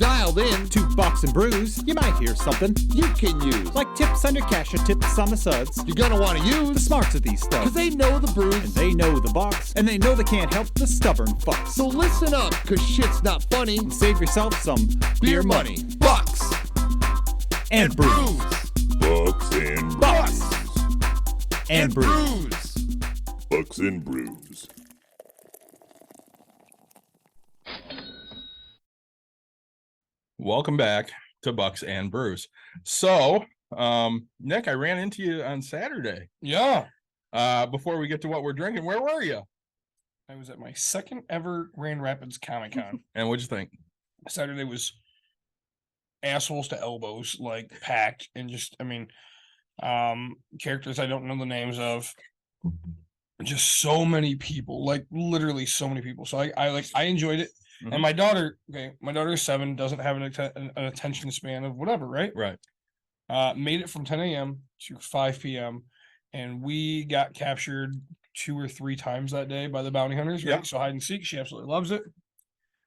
Dialed in to Bucks and Brews, you might hear something you can use. like tips on your cash or tips on the suds. You're gonna want to The use smarts of these stuff. because they know the And brews. they know the Bucks, and they know they can't help the stubborn fucks. So listen up, because shit's not funny. Save yourself some Beer money. Bucks and brews. Bucks and Bucks Brews. and brews. Bucks and Brews. Welcome back to Bucks and Brews. So, Nick, I ran into you on Saturday. Yeah. Before we get to what we're drinking, where were you? I was at my second ever Grand Rapids Comic Con. And what'd you think? Saturday was assholes to elbows, like packed, and just, characters I don't know the names of. Just so many people, like literally so many people. So I enjoyed it. Mhm. And my daughter is 7, doesn't have an attention span of whatever, right? Right. Made it from 10 a.m. to 5 p.m. and we got captured 2 or 3 times that day by the bounty hunters. Right? Yeah. So hide and seek, she absolutely loves it.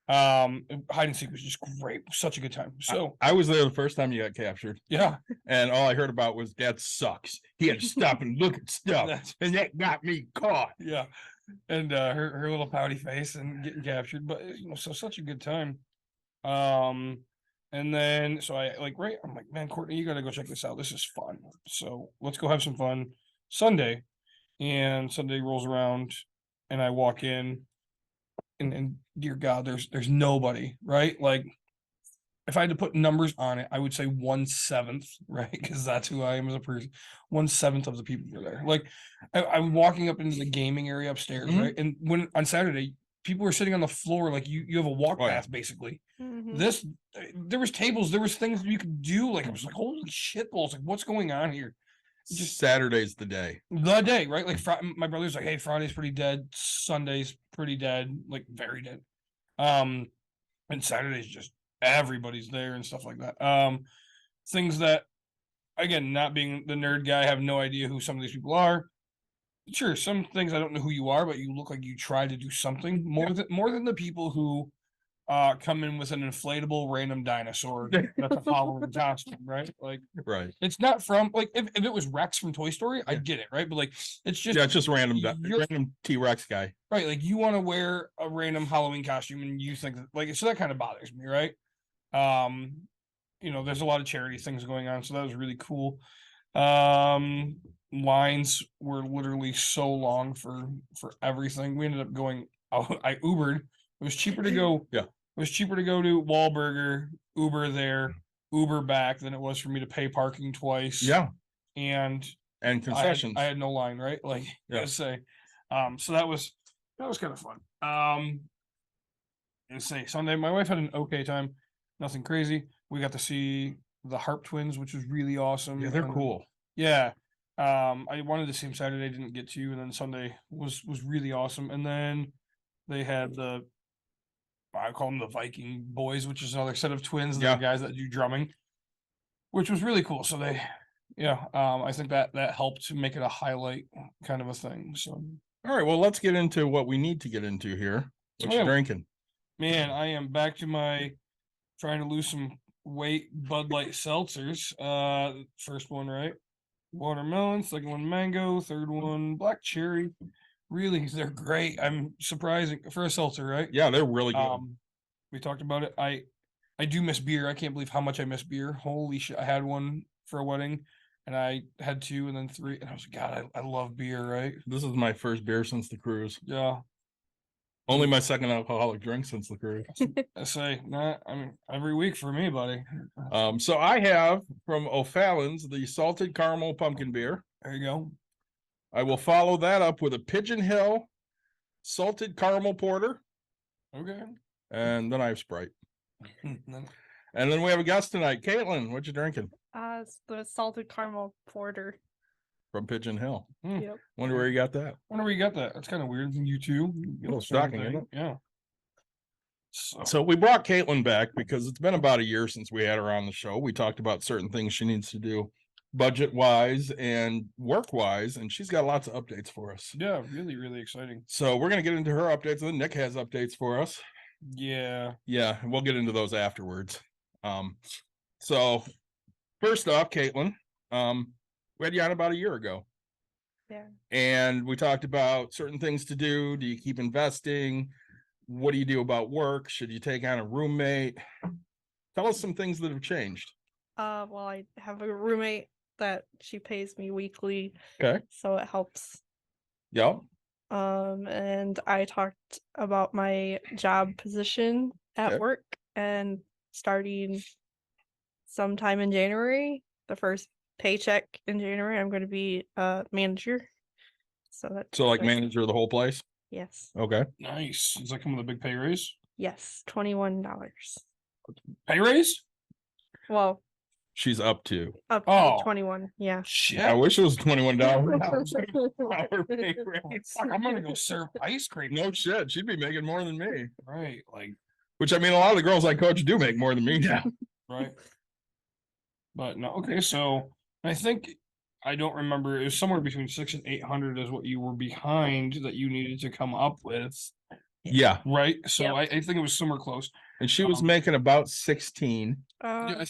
Hide and seek was just great, such a good time. So I was there the first time you got captured, yeah, and all I heard about was Dad sucks. He had to stop and look at stuff, That's- and that got me caught. yeah, and her little pouty face and getting captured, but so such a good time. And then so I'm like, man, Courtney, you gotta go check this out. This is fun. So let's go have some fun. Sunday rolls around, and I walk in, and dear God, there's nobody, right? Like, if I had to put numbers on it, I would say 1/7, right? Because that's who I am as a person. 1/7 of the people were there. Like, I'm walking up into the gaming area upstairs, Mhm. right? And when on Saturday, people were sitting on the floor, like you have a walk Oh, yeah. path basically. Mhm. There was tables, there was things you could do. Like, I was like, holy shit balls, like what's going on here? Just Saturday's the day. The day, right? Like my brother's like, hey, Friday's pretty dead, Sunday's pretty dead, like very dead. And Saturday's just everybody's there and stuff like that. Things that, again, not being the nerd guy, I have no idea who some of these people are. Sure, some things I don't know who you are, but you look like you try to do something more than the people who come in with an inflatable random dinosaur that's a Halloween costume, right? Like, Right. it's not from, like, if it was Rex from Toy Story, I'd get it, right? But like, it's just Yeah, it's just random you're- random T-Rex guy. right, like you want to wear a random Halloween costume and you think that, like, so that kind of bothers me, right? There's a lot of charity things going on, so that was really cool. Lines were literally so long for everything. We ended up going out. I Ubered. It was cheaper to go. Yeah. It was cheaper to go to Wahlburger, Uber there, Uber back than it was for me to pay parking twice. Yeah, And and concessions. I had no line, right? Like, Yeah. gotta say. So that was kind of fun. And say Sunday, my wife had an okay time, nothing crazy. We got to see the Harp Twins, which was really awesome. Yeah, they're and- cool. Yeah. I wanted to see them Saturday, didn't get to, and then Sunday was really awesome. And then they had I call them the Viking Boys, which is another set of twins, Yeah. the guys that do drumming, which was really cool. So I think that helped to make it a highlight kind of a thing. So, All right, well, let's get into what we need to get into here. What you Yeah. drinking? man, I am back to my trying to lose some weight Bud Light seltzers. First one, right? Watermelon, second one mango, third one black cherry. Really, they're great. I'm surprising for a seltzer, right? Yeah, they're really good. We talked about it. I do miss beer. I can't believe how much I miss beer. Holy shit. I had one for a wedding and I had 2 and then 3 and I was like, God, I love beer, right? This is my first beer since the cruise. Yeah. Only my second alcoholic drink since the cruise. I say, every week for me, buddy. So I have from O'Fallon's the salted caramel pumpkin beer. There you go. I will follow that up with a Pigeon Hill salted caramel porter, Okay. and then I have Sprite. Then- And then we have a guest tonight. Caitlin, what you drinking It's the salted caramel porter. from Pigeon Hill? Yep. Wonder where you got that. Wonder where you got that. That's kind of weird. You too. A little shocking, isn't it? Yeah. So, So we brought Caitlin back because it's been about a year since we had her on the show. We talked about certain things she needs to do budget wise and work wise, and she's got lots of updates for us. yeah, really, really exciting. So we're gonna get into her updates, and then Nick has updates for us. Yeah. Yeah, we'll get into those afterwards. So first off, Caitlin, we had you on about a year ago. Yeah. And we talked about certain things to do. Do you keep investing? What do you do about work? Should you take on a roommate? Tell us some things that have changed. Well, I have a roommate that she pays me weekly, Okay. so it helps. Yep. And I talked about my job position at Okay. work, and starting sometime in January, the first paycheck in January, I'm going to be a manager. So that's So like exciting. manager of the whole place. Yes. Okay. Nice. Does that come with a big pay raise? Yes, $21. Pay raise? Well, She's up to. up to Oh. 21. Yeah. Shit. I wish it was $21. Fuck, I'm gonna go serve ice cream. No shit. She'd be making more than me. Right. Like, Which I mean, a lot of the girls I coach do make more than me now. right. But no, okay, so I think I don't remember, it was somewhere between 600 and 800 is what you were behind that you needed to come up with, Yeah. right? So Yep. I think it was somewhere close. And she was Um, making about 16. Yeah,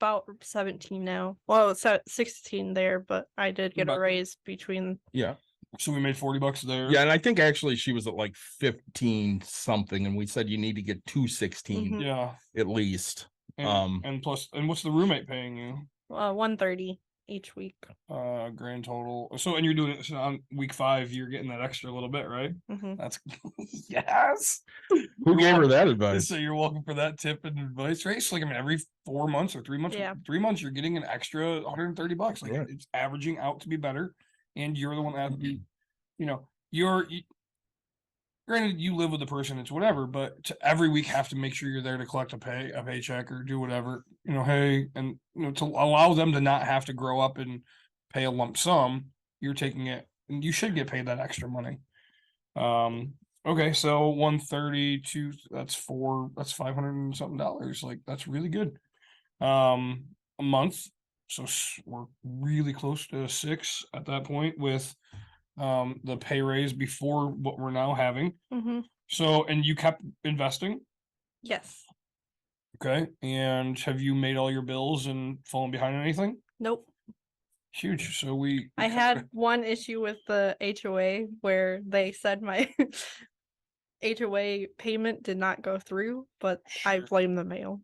About 17 now. Well, it's at 16 there, but I did get But- a raise between. Yeah. so we made $40 there. Yeah. And I think actually she was at like 15 something. And we said you need to get to 16 Mhm. Yeah. at least. And, and plus, and what's the roommate paying you? 130 each week. Grand total. So, and you're doing it so on week 5, you're getting that extra little bit, right? Hmm. That's yes. Who gave her that advice? So you're welcome for that tip and advice, right? So like, I mean, every 4 months or 3 months, Yeah. 3 months, you're getting an extra $130. Like Right. it's averaging out to be better. And you're the one that has to be, Mm-hmm. you know, granted you live with the person, it's whatever, but to every week have to make sure you're there to collect a paycheck or do whatever, you know, hey, and you know, to allow them to not have to grow up and pay a lump sum, you're taking it and you should get paid that extra money. Okay, so 132, that's 500 and something dollars. Like that's really good. A month. So we're really close to 6 at that point with the pay raise before what we're now having. Hmm. So, and you kept investing. Yes. Okay. And have you made all your bills and fallen behind on anything? Nope. Huge. So we I had one issue with the HOA where they said my HOA payment did not go through, but I Sure. blame the mail.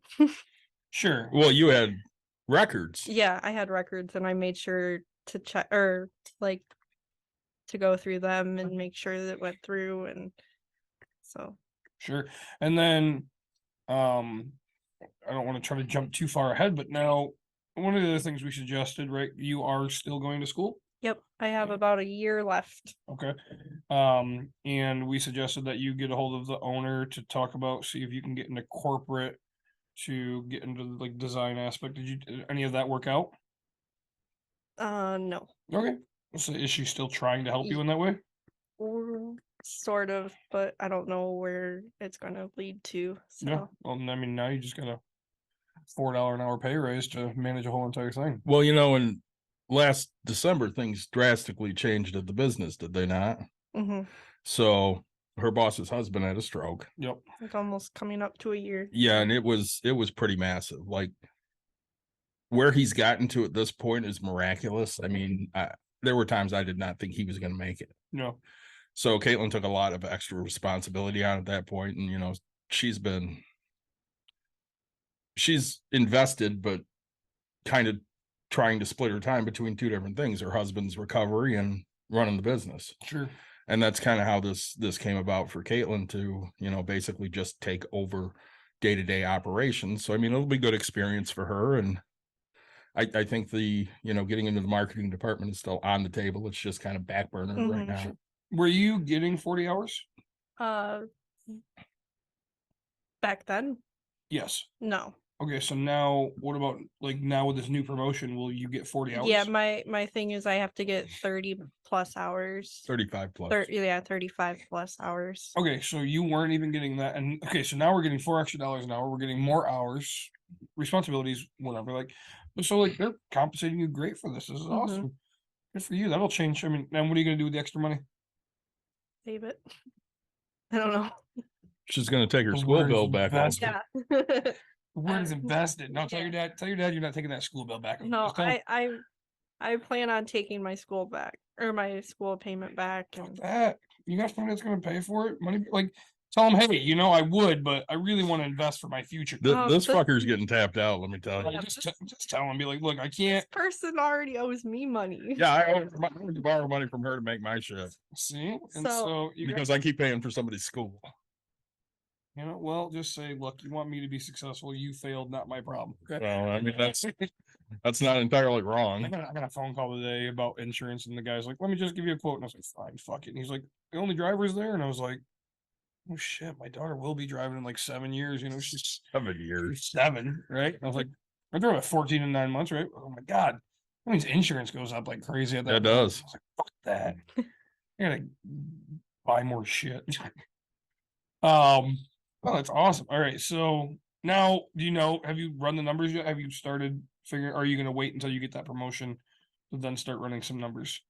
Sure. Well, you had records. Yeah, I had records and I made sure to check or like to go through them and make sure that it went through, and so Sure. And then I don't want to try to jump too far ahead, but now one of the other things we suggested, right? You are still going to school. yep, I have about a year left. Okay. And we suggested that you get a hold of the owner to talk about, see if you can get into corporate to get into like design aspect. Did any of that work out? No. Okay. So is she still trying to help you in that way? Sort of, but I don't know where it's gonna lead to. So Yeah. Well, I mean, now you just got a $4 an hour pay raise to manage a whole entire thing. Well, you know, in last December, things drastically changed at the business, did they not? mhm. So her boss's husband had a stroke. Yep. It's almost coming up to a year. Yeah, and it was pretty massive. Like where he's gotten to at this point is miraculous. I mean, there were times I did not think he was going to make it. No. So Caitlin took a lot of extra responsibility on at that point, and you know, she's invested, but kind of trying to split her time between 2 different things: her husband's recovery and running the business. Sure. And that's kind of how this came about for Caitlin to, you know, basically just take over day-to-day operations. So I mean, it'll be good experience for her, and I think the, you know, getting into the marketing department is still on the table. It's just kind of back burner right Mhm. now. Were you getting 40 hours? Back then, Yes. no. Okay, so now what about like now with this new promotion, will you get 40 hours? Yeah, my thing is I have to get 30 plus hours. 35 plus. 35 plus hours. Okay, so you weren't even getting that, and okay, so now we're getting $4 extra an hour. We're getting more hours, responsibilities, whatever. Like, so like they're compensating you great for this. This is awesome. Good for you. That'll change. I mean, then what are you gonna do with the extra money? Save it. I don't know. She's gonna take her The school word bill back home. invest. Yeah. The word is Uh, invested. No, tell your yeah. dad. Tell your dad you're not taking that school bill back. No, Just tell him, I plan on taking my school back or my school payment back fuck and that. You got somebody that's gonna pay for it. Money, like tell him, hey, I would, but I really want to invest for my future. This the- fucker's getting tapped out, let me tell you. Like, Yeah, just tell him, be like, look, I can't this person already owes me money. Yeah, I owe to borrow money from her to make my shit see. And So- so you because I keep paying for somebody's school. well, just say, look, you want me to be successful. You failed, not my problem. Okay. Well, I mean, that's not entirely I wrong. got a phone call today about insurance, and the guy's like, "Let me just give you a quote." And I was like, "Fine, fuck it." And he's like, "The only driver's there," and I was like, "Oh shit, my daughter will be driving in like 7 years. She's 7 years. 7, right?" And I was like, "I drove at 14 and 9 months, right?" Oh my god, that means insurance goes up like crazy at that. It point. does. I was like, "Fuck that." I gotta buy more shit. Oh, that's awesome. All right, so now have you run the numbers yet? Have you started figuring? Are you gonna wait until you get that promotion to then start running some numbers?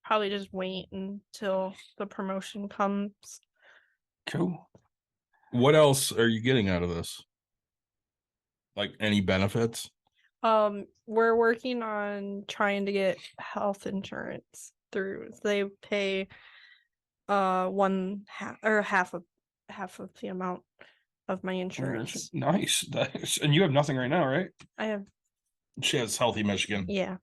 Probably just wait until the promotion comes. Cool. What else are you getting out of this? Like any benefits? We're working on trying to get health insurance through. They pay one half or half of the amount of my insurance. Nice. And you have nothing right now, right? I have She has Healthy Michigan, yeah,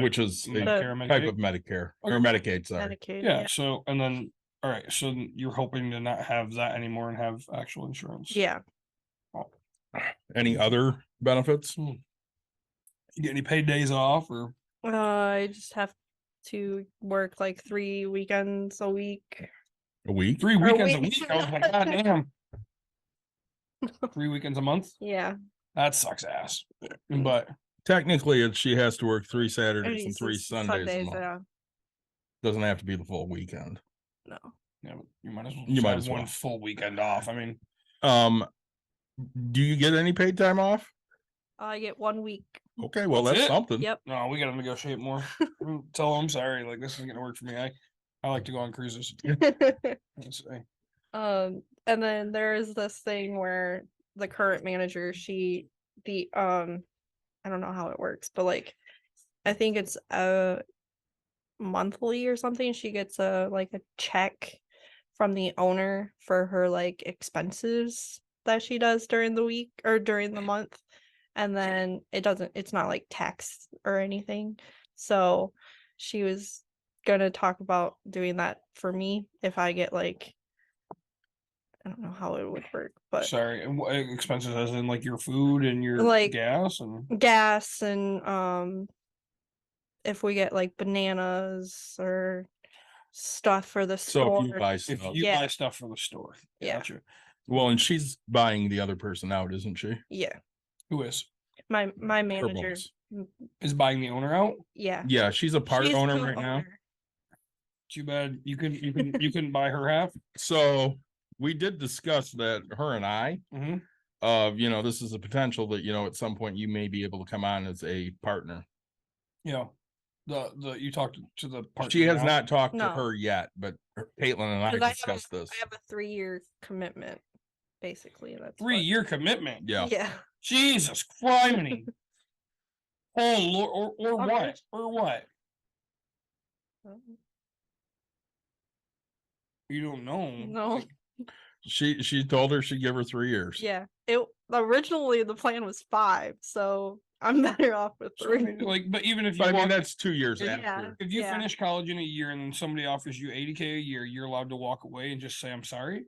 which is a Medicare, type Medicaid? of Medicare or Okay. Medicaid, sorry. Medicaid. Yeah. So and then all right. So you're hoping to not have that anymore and have actual insurance. Yeah. Any other benefits? You get any paid days off or? I just have to work like 3 weekends a week. A week? 3 weekends a week. week. I was like, God damn. 3 weekends a month? Yeah. That sucks ass. But Technically, she has to work 3 Saturdays and It's 3 just Sundays a month. yeah. Doesn't have to be the full weekend. No. yeah, you might as well You just might have as one well. full weekend off. I mean, Do you get any paid time off? I get 1 week. Okay, well, That's that's it? something. Yep. no, we gotta negotiate more. Tell them I'm sorry, like this isn't gonna work for me. I like to go on cruises. Let's say. And then there is this thing where the current manager, I don't know how it works, but like I think it's monthly or something. She gets a check from the owner for her like expenses that she does during the week or during the month. And then it's not like tax or anything. So she was gonna talk about doing that for me if I get like, I don't know how it would work, but Sorry, and what expenses as in like your food and your Like- gas and gas and if we get like bananas or stuff for the So store. if you buy if stuff, you Yeah. buy stuff from the store. Yeah. Gotcha. well, and she's buying the other person out, isn't she? Yeah. Who is My Her manager. boss. is buying the owner out? Yeah. Yeah, she's a part She's owner right now. co-owner. Too bad you couldn't buy her half. So we did discuss that, her and I, Mm-hmm. of, this is a potential that, at some point you may be able to come on as a partner. Yeah. The you talked to the partner She has now? not talked to No. her yet, but Caitlin and I 'Cause I discussed this. I have a 3-year commitment, basically. That's 3-year commitment. Yeah. Yeah. Jesus criminy. Oh Lord, or Okay. what? Or what? You don't know. No. Like, She told her she'd give her 3 years. Yeah. It originally the plan was 5, so I'm better off with so, I 3. mean, like, but even if you But I mean, walk- that's 2 years Yeah. after. if you yeah. finish college in a year and then somebody offers you $80K a year, you're allowed to walk away and just say I'm sorry.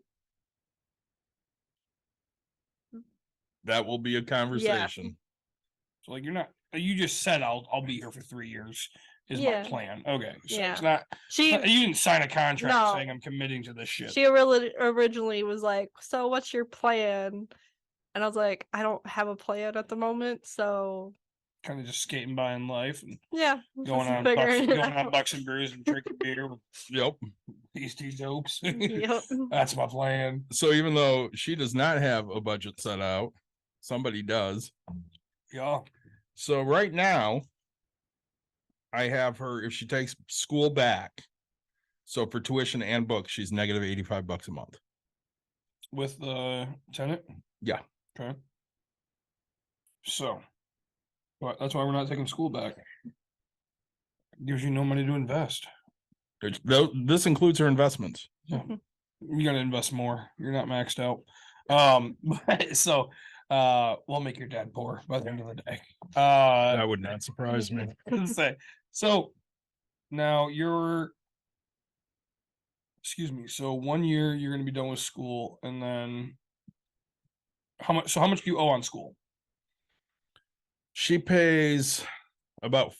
That will be a conversation. So like you're not. You just said I'll be here for 3 years is Yeah. my plan. Okay, so Yeah. it's not. She You didn't sign a contract No. saying I'm committing to this shit. she originally was like, "So what's your plan?" And I was like, "I don't have a plan at the moment, so Kind of just skating by in life and yeah, going just on figuring it going on out." Bucks and Brews and drinking beer with Yep. these jokes. Yep. That's my plan. So even though she does not have a budget set out, somebody does. Yeah. So right now, I have her, if she takes school back, so for tuition and books, she's negative $85 a month. with the tenant? Yeah. Okay. So, but that's why we're not taking school back. Gives you no money to invest. This includes her investments. Yeah. You gotta invest more. You're not maxed out. But so we'll make your dad poor by the end of the day. That would not surprise me. Say so now excuse me, so 1 year you're gonna be done with school, and then how much do you owe on school? She pays about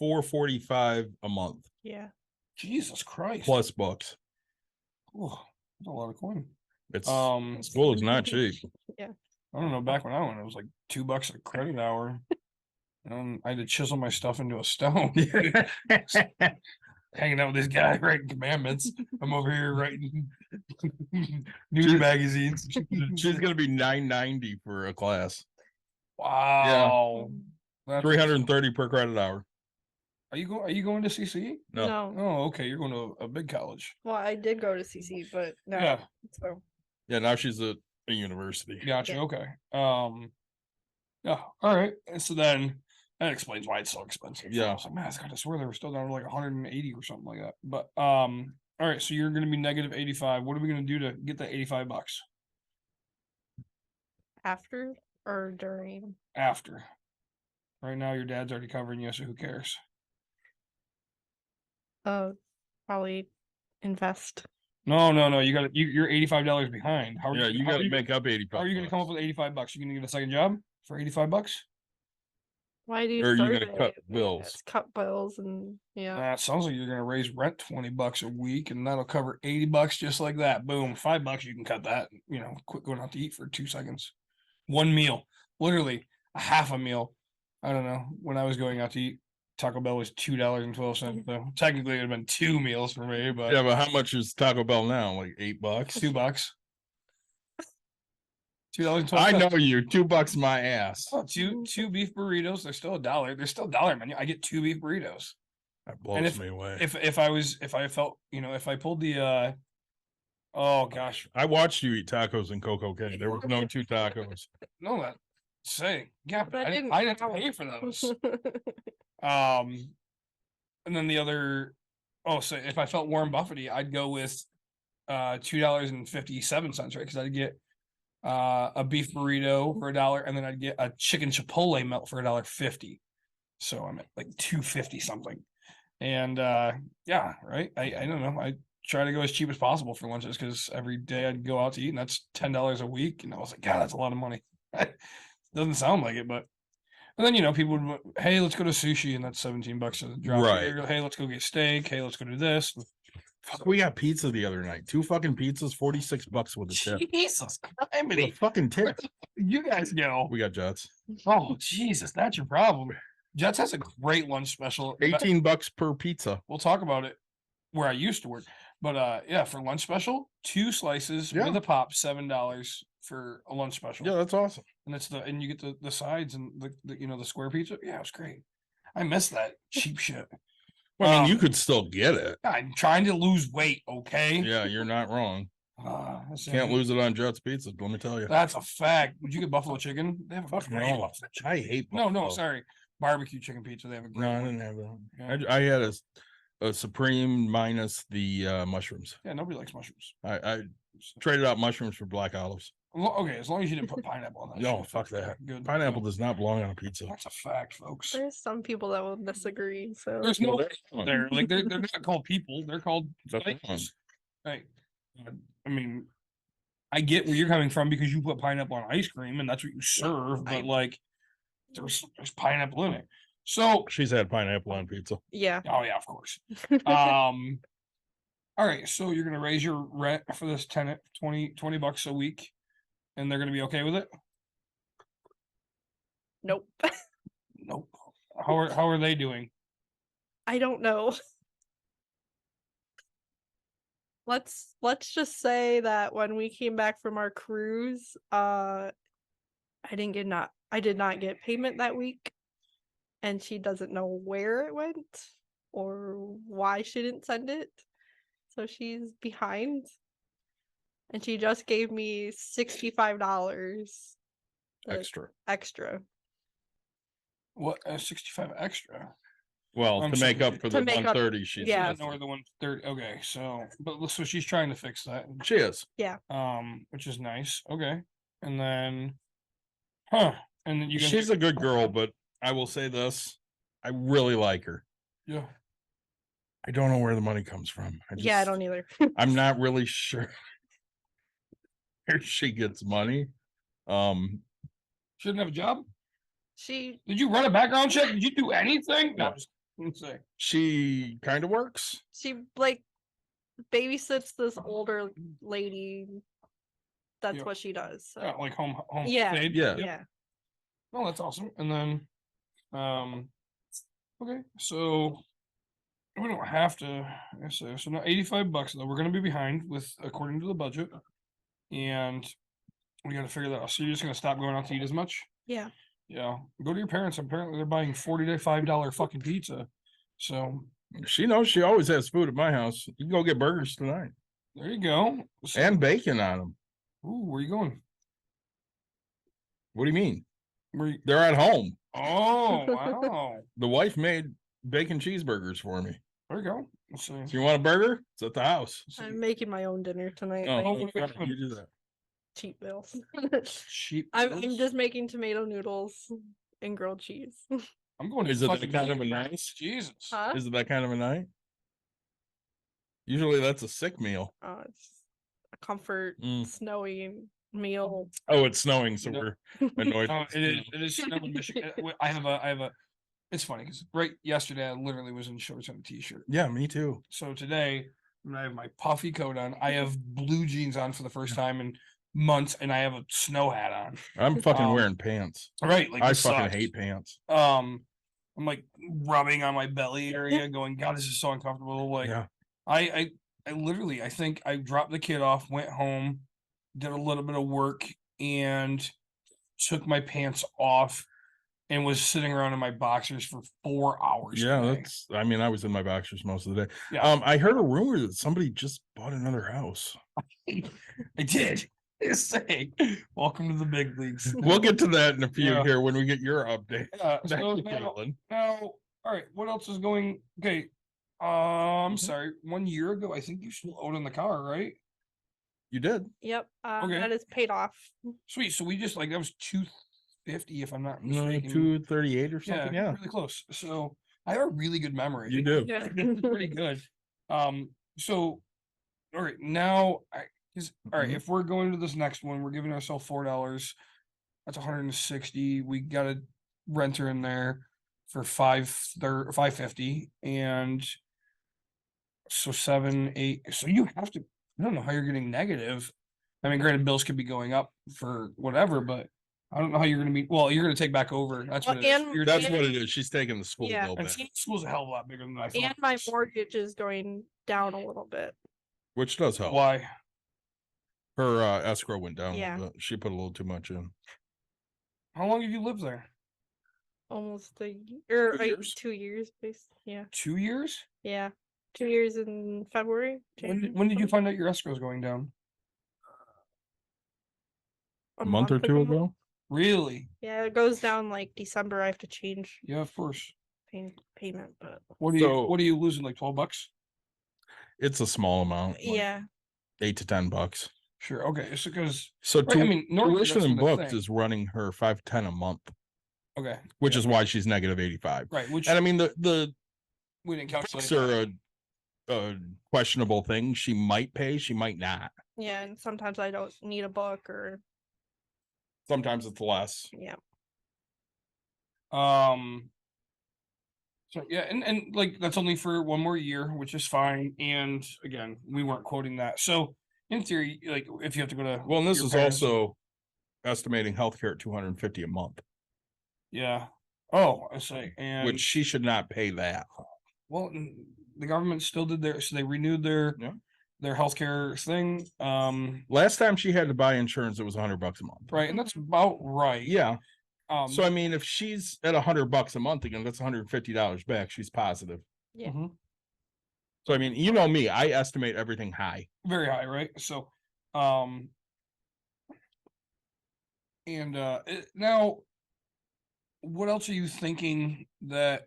$445 a month Yeah. Jesus Christ. plus books. Oh, that's a lot of coin. It's Um school is not cheap. Yeah. I don't know, back when I went, it was like $2 a credit hour. And I had to chisel my stuff into a stone. Hanging out with this guy writing commandments. I'm over here writing news magazines. She's gonna be $990 for a class. Wow. That's- 330 per credit hour. Are you going to CC? No. No. Oh, okay. You're going to a big college. Well, I did go to CC, but no. Yeah. So Yeah, now she's at a university. Gotcha. Yeah. Okay. Yeah. All right. And so then that explains why it's so expensive. Yeah. I was like, man, I swear they were still down to like 180 or something like that. But all right. So you're going to be negative 85. What are we going to do to get that $85 after or during? after? Right now, your dad's already covering you, so who cares? Probably invest. No. You're $85 behind. How are Yeah, you? you how are gotta make up 85. How are you going to come up with $85? You going to get a second job for $85? Why do you? Or are you start gonna cut it? bills? Yes, cut bills and yeah. It sounds like you're gonna raise rent $20 a week, and that'll cover $80 just like that. Boom, $5 you can cut that. You know, quit going out to eat for 2 seconds. One meal, literally a half a meal. I don't know. When I was going out to eat, Taco Bell was $2.12. So technically, it'd have been 2 meals for me, but Yeah, but how much is Taco Bell now? Like $8? $2. $2.12. I know you. $2 my ass. Oh, two beef burritos. They're still $1. They're still $1 menu. I get 2 beef burritos. That blows if- me away. If I felt, if I pulled the oh gosh, I watched you eat tacos in Coco K. There was no 2 tacos. no, that say yeah, but But I didn't have to pay for those. And then the other, so if I felt Warren Buffety, I'd go with $2.57, right? Because I'd get a beef burrito for $1, and then I'd get a chicken chipotle melt for $1.50. So I'm at like $2.50 something. And yeah, right. I don't know. I try to go as cheap as possible for lunches because every day I'd go out to eat, and that's $10 a week. And I was like, God, that's a lot of money. Doesn't sound like it, but and then people would, hey, let's go to sushi, and that's $17 a drop. Right. Hey, let's go get steak. Hey, let's go do this. Fuck, we got pizza the other night. 2 fucking pizzas, $46 with a tip. Jesus, With a criminy. fucking tip. You guys go. We got Jets. Oh, Jesus, that's your problem. Jets has a great lunch special. $18 per pizza. We'll talk about it where I used to work. But yeah, for lunch special, 2 slices Yeah. with a pop, $7 for a lunch special. Yeah, that's awesome. And you get the sides and the square pizza. Yeah, it was great. I miss that cheap shit. Well, I mean, you could still get it. I'm trying to lose weight, okay? Yeah, you're not wrong. Can't lose it on Jets Pizza, let me tell you. That's a fact. Would you get buffalo chicken? They have a Fuck great no. buffalo chicken. I hate No, buffalo. sorry. Barbecue chicken pizza. They have a great No, I one. didn't have that. Yeah. I had a Supreme minus the mushrooms. Yeah, nobody likes mushrooms. I traded out mushrooms for black olives. Okay, as long as you didn't put pineapple on that. No, shit. fuck that. Good. Pineapple does not belong on a pizza. That's a fact, folks. There's some people that will disagree. So There's no Well, they're not called people. They're called That's things. Right. I mean, I get where you're coming from because you put pineapple on ice cream and that's what you serve, but like there's pineapple in it. So She's had pineapple on pizza. yeah. oh yeah, of course. All right, so you're gonna raise your rent for this tenant $20 a week, and they're gonna be okay with it? Nope. Nope. How are they doing? I don't know. Let's just say that when we came back from our cruise, I did not get payment that week, and she doesn't know where it went or why she didn't send it. So she's behind. and she just gave me $65 Extra. extra. What 65 extra? Well, I'm to make sorry. up for To the make up- 130, she yeah. I said. didn't know where the 130. Okay, so she's trying to fix that. She is. Which is nice. Okay, and then, and then you guys, She's a good girl, but I will say this. I really like her. yeah. I don't know where the money comes from. Yeah, I don't either. I'm not really sure where she gets money. She didn't have a job. She Did you run a background check? Did you do anything? No, just let's say. She kind of works. like babysits this older lady. That's Yeah. what she does. So. Yeah, like home Yeah, stayed? Yeah. yeah. Oh, that's awesome. And then, okay, so we don't have to. I say so now. $85 though. We're gonna be behind with according to the budget, and we got to figure that out. So you're just gonna stop going out to eat as much? Yeah. Yeah. Go to your parents. Apparently, they're buying $45 fucking pizza. So She knows she always has food at my house. You can go get burgers tonight there you go. So, and bacon on them. ooh, where you going? What do you mean? Where you, They're at home. oh wow. The wife made bacon cheeseburgers for me. There you go. Let's see. So you want a burger? It's at the house. I'm making my own dinner tonight. Oh, like, okay. you do that. cheap meals. Cheap. I'm meals? just making tomato noodles and grilled cheese. I'm going to Is it that fucking kind of a Vegas. nice? Jesus. Huh? Is it that kind of a night? Usually that's a sick meal. It's a comfort Mm. snowy meal. Oh, it's snowing, so No. we're annoyed. No, it is snow in Michigan. I have a it's funny because right yesterday I literally was in shorts and a t-shirt. Yeah, me too. So today when I have my puffy coat on, I have blue jeans on for the first time in months, and I have a snow hat on. I'm fucking Um, wearing pants. Right, like I this fucking sucks. hate pants. I'm like rubbing on my belly area, going, God, this is so uncomfortable. Like Yeah. I literally, I think I dropped the kid off, went home, did a little bit of work, and took my pants off and was sitting around in my boxers for 4 hours. Yeah, today. that's. I mean, I was in my boxers most of the day. Yeah. I heard a rumor that somebody just bought another house. I did. Say, welcome to the big leagues. We'll get to that in a few Yeah. here when we get your update. Yeah, Back so to now, Caitlin. all right, what else is going? Okay, Mm-hmm. I'm sorry. 1 year ago, I think you still owed on the car, right? You did. Yep. Okay. That is paid off. Sweet. So we just like that was 250, if I'm not No, mistaken. 238 or something. Yeah, really close. So I have a really good memory. you do. Yeah. It's pretty good. So all right, now all right, Mhm. if we're going to this next one, we're giving ourselves $4. That's 160. We got a renter in there for 550, and so 7, 8. So you have to. I don't know how you're getting negative. I mean, granted, bills could be going up for whatever, but I don't know how you're going to be. Well, you're going to take back over. That's Well, what it is. and- You're That's And- what it is. She's taking the school Yeah. bill and back, school's a hell of a lot bigger than I thought. And my mortgage is going down a little bit. which does help. Why? Her escrow went down. Yeah. A little bit. She put a little too much in. How long have you lived there? Almost a year, 2 years. 2 years, basically. Yeah. 2 years? Yeah. 2 years in February. When did you find out your escrow's going down? A month or two ago. Really? Yeah, it goes down like December. I have to change Yeah, of course. payment, but What are you So- what are you losing? Like $12? It's a small amount. like yeah. $8 to $10. Sure. Okay. So because So right, I mean normally tuition that's and been the books thing. is running her $510 a month, Okay. which Yeah. is why she's negative 85. Right, which And I mean the we didn't calculate. books are a questionable thing. She might pay, she might not. Yeah, and sometimes I don't need a book or Sometimes it's less. yeah. So yeah, and like that's only for 1 more year, which is fine. And again, we weren't quoting that. So in theory, like if you have to go to Well, and this your is parents- also estimating healthcare at $250 a month, yeah. Oh, I see. And which she should not pay that. well, the government still did their so they renewed their Yeah. their healthcare thing. Last time she had to buy insurance, it was $100 a month. Right, and that's about right. Yeah. So I so mean, if she's at $100 a month again, that's $150 back. She's positive. mhm, So I mean, you know me, I estimate everything high. very high, right? So And now, what else are you thinking that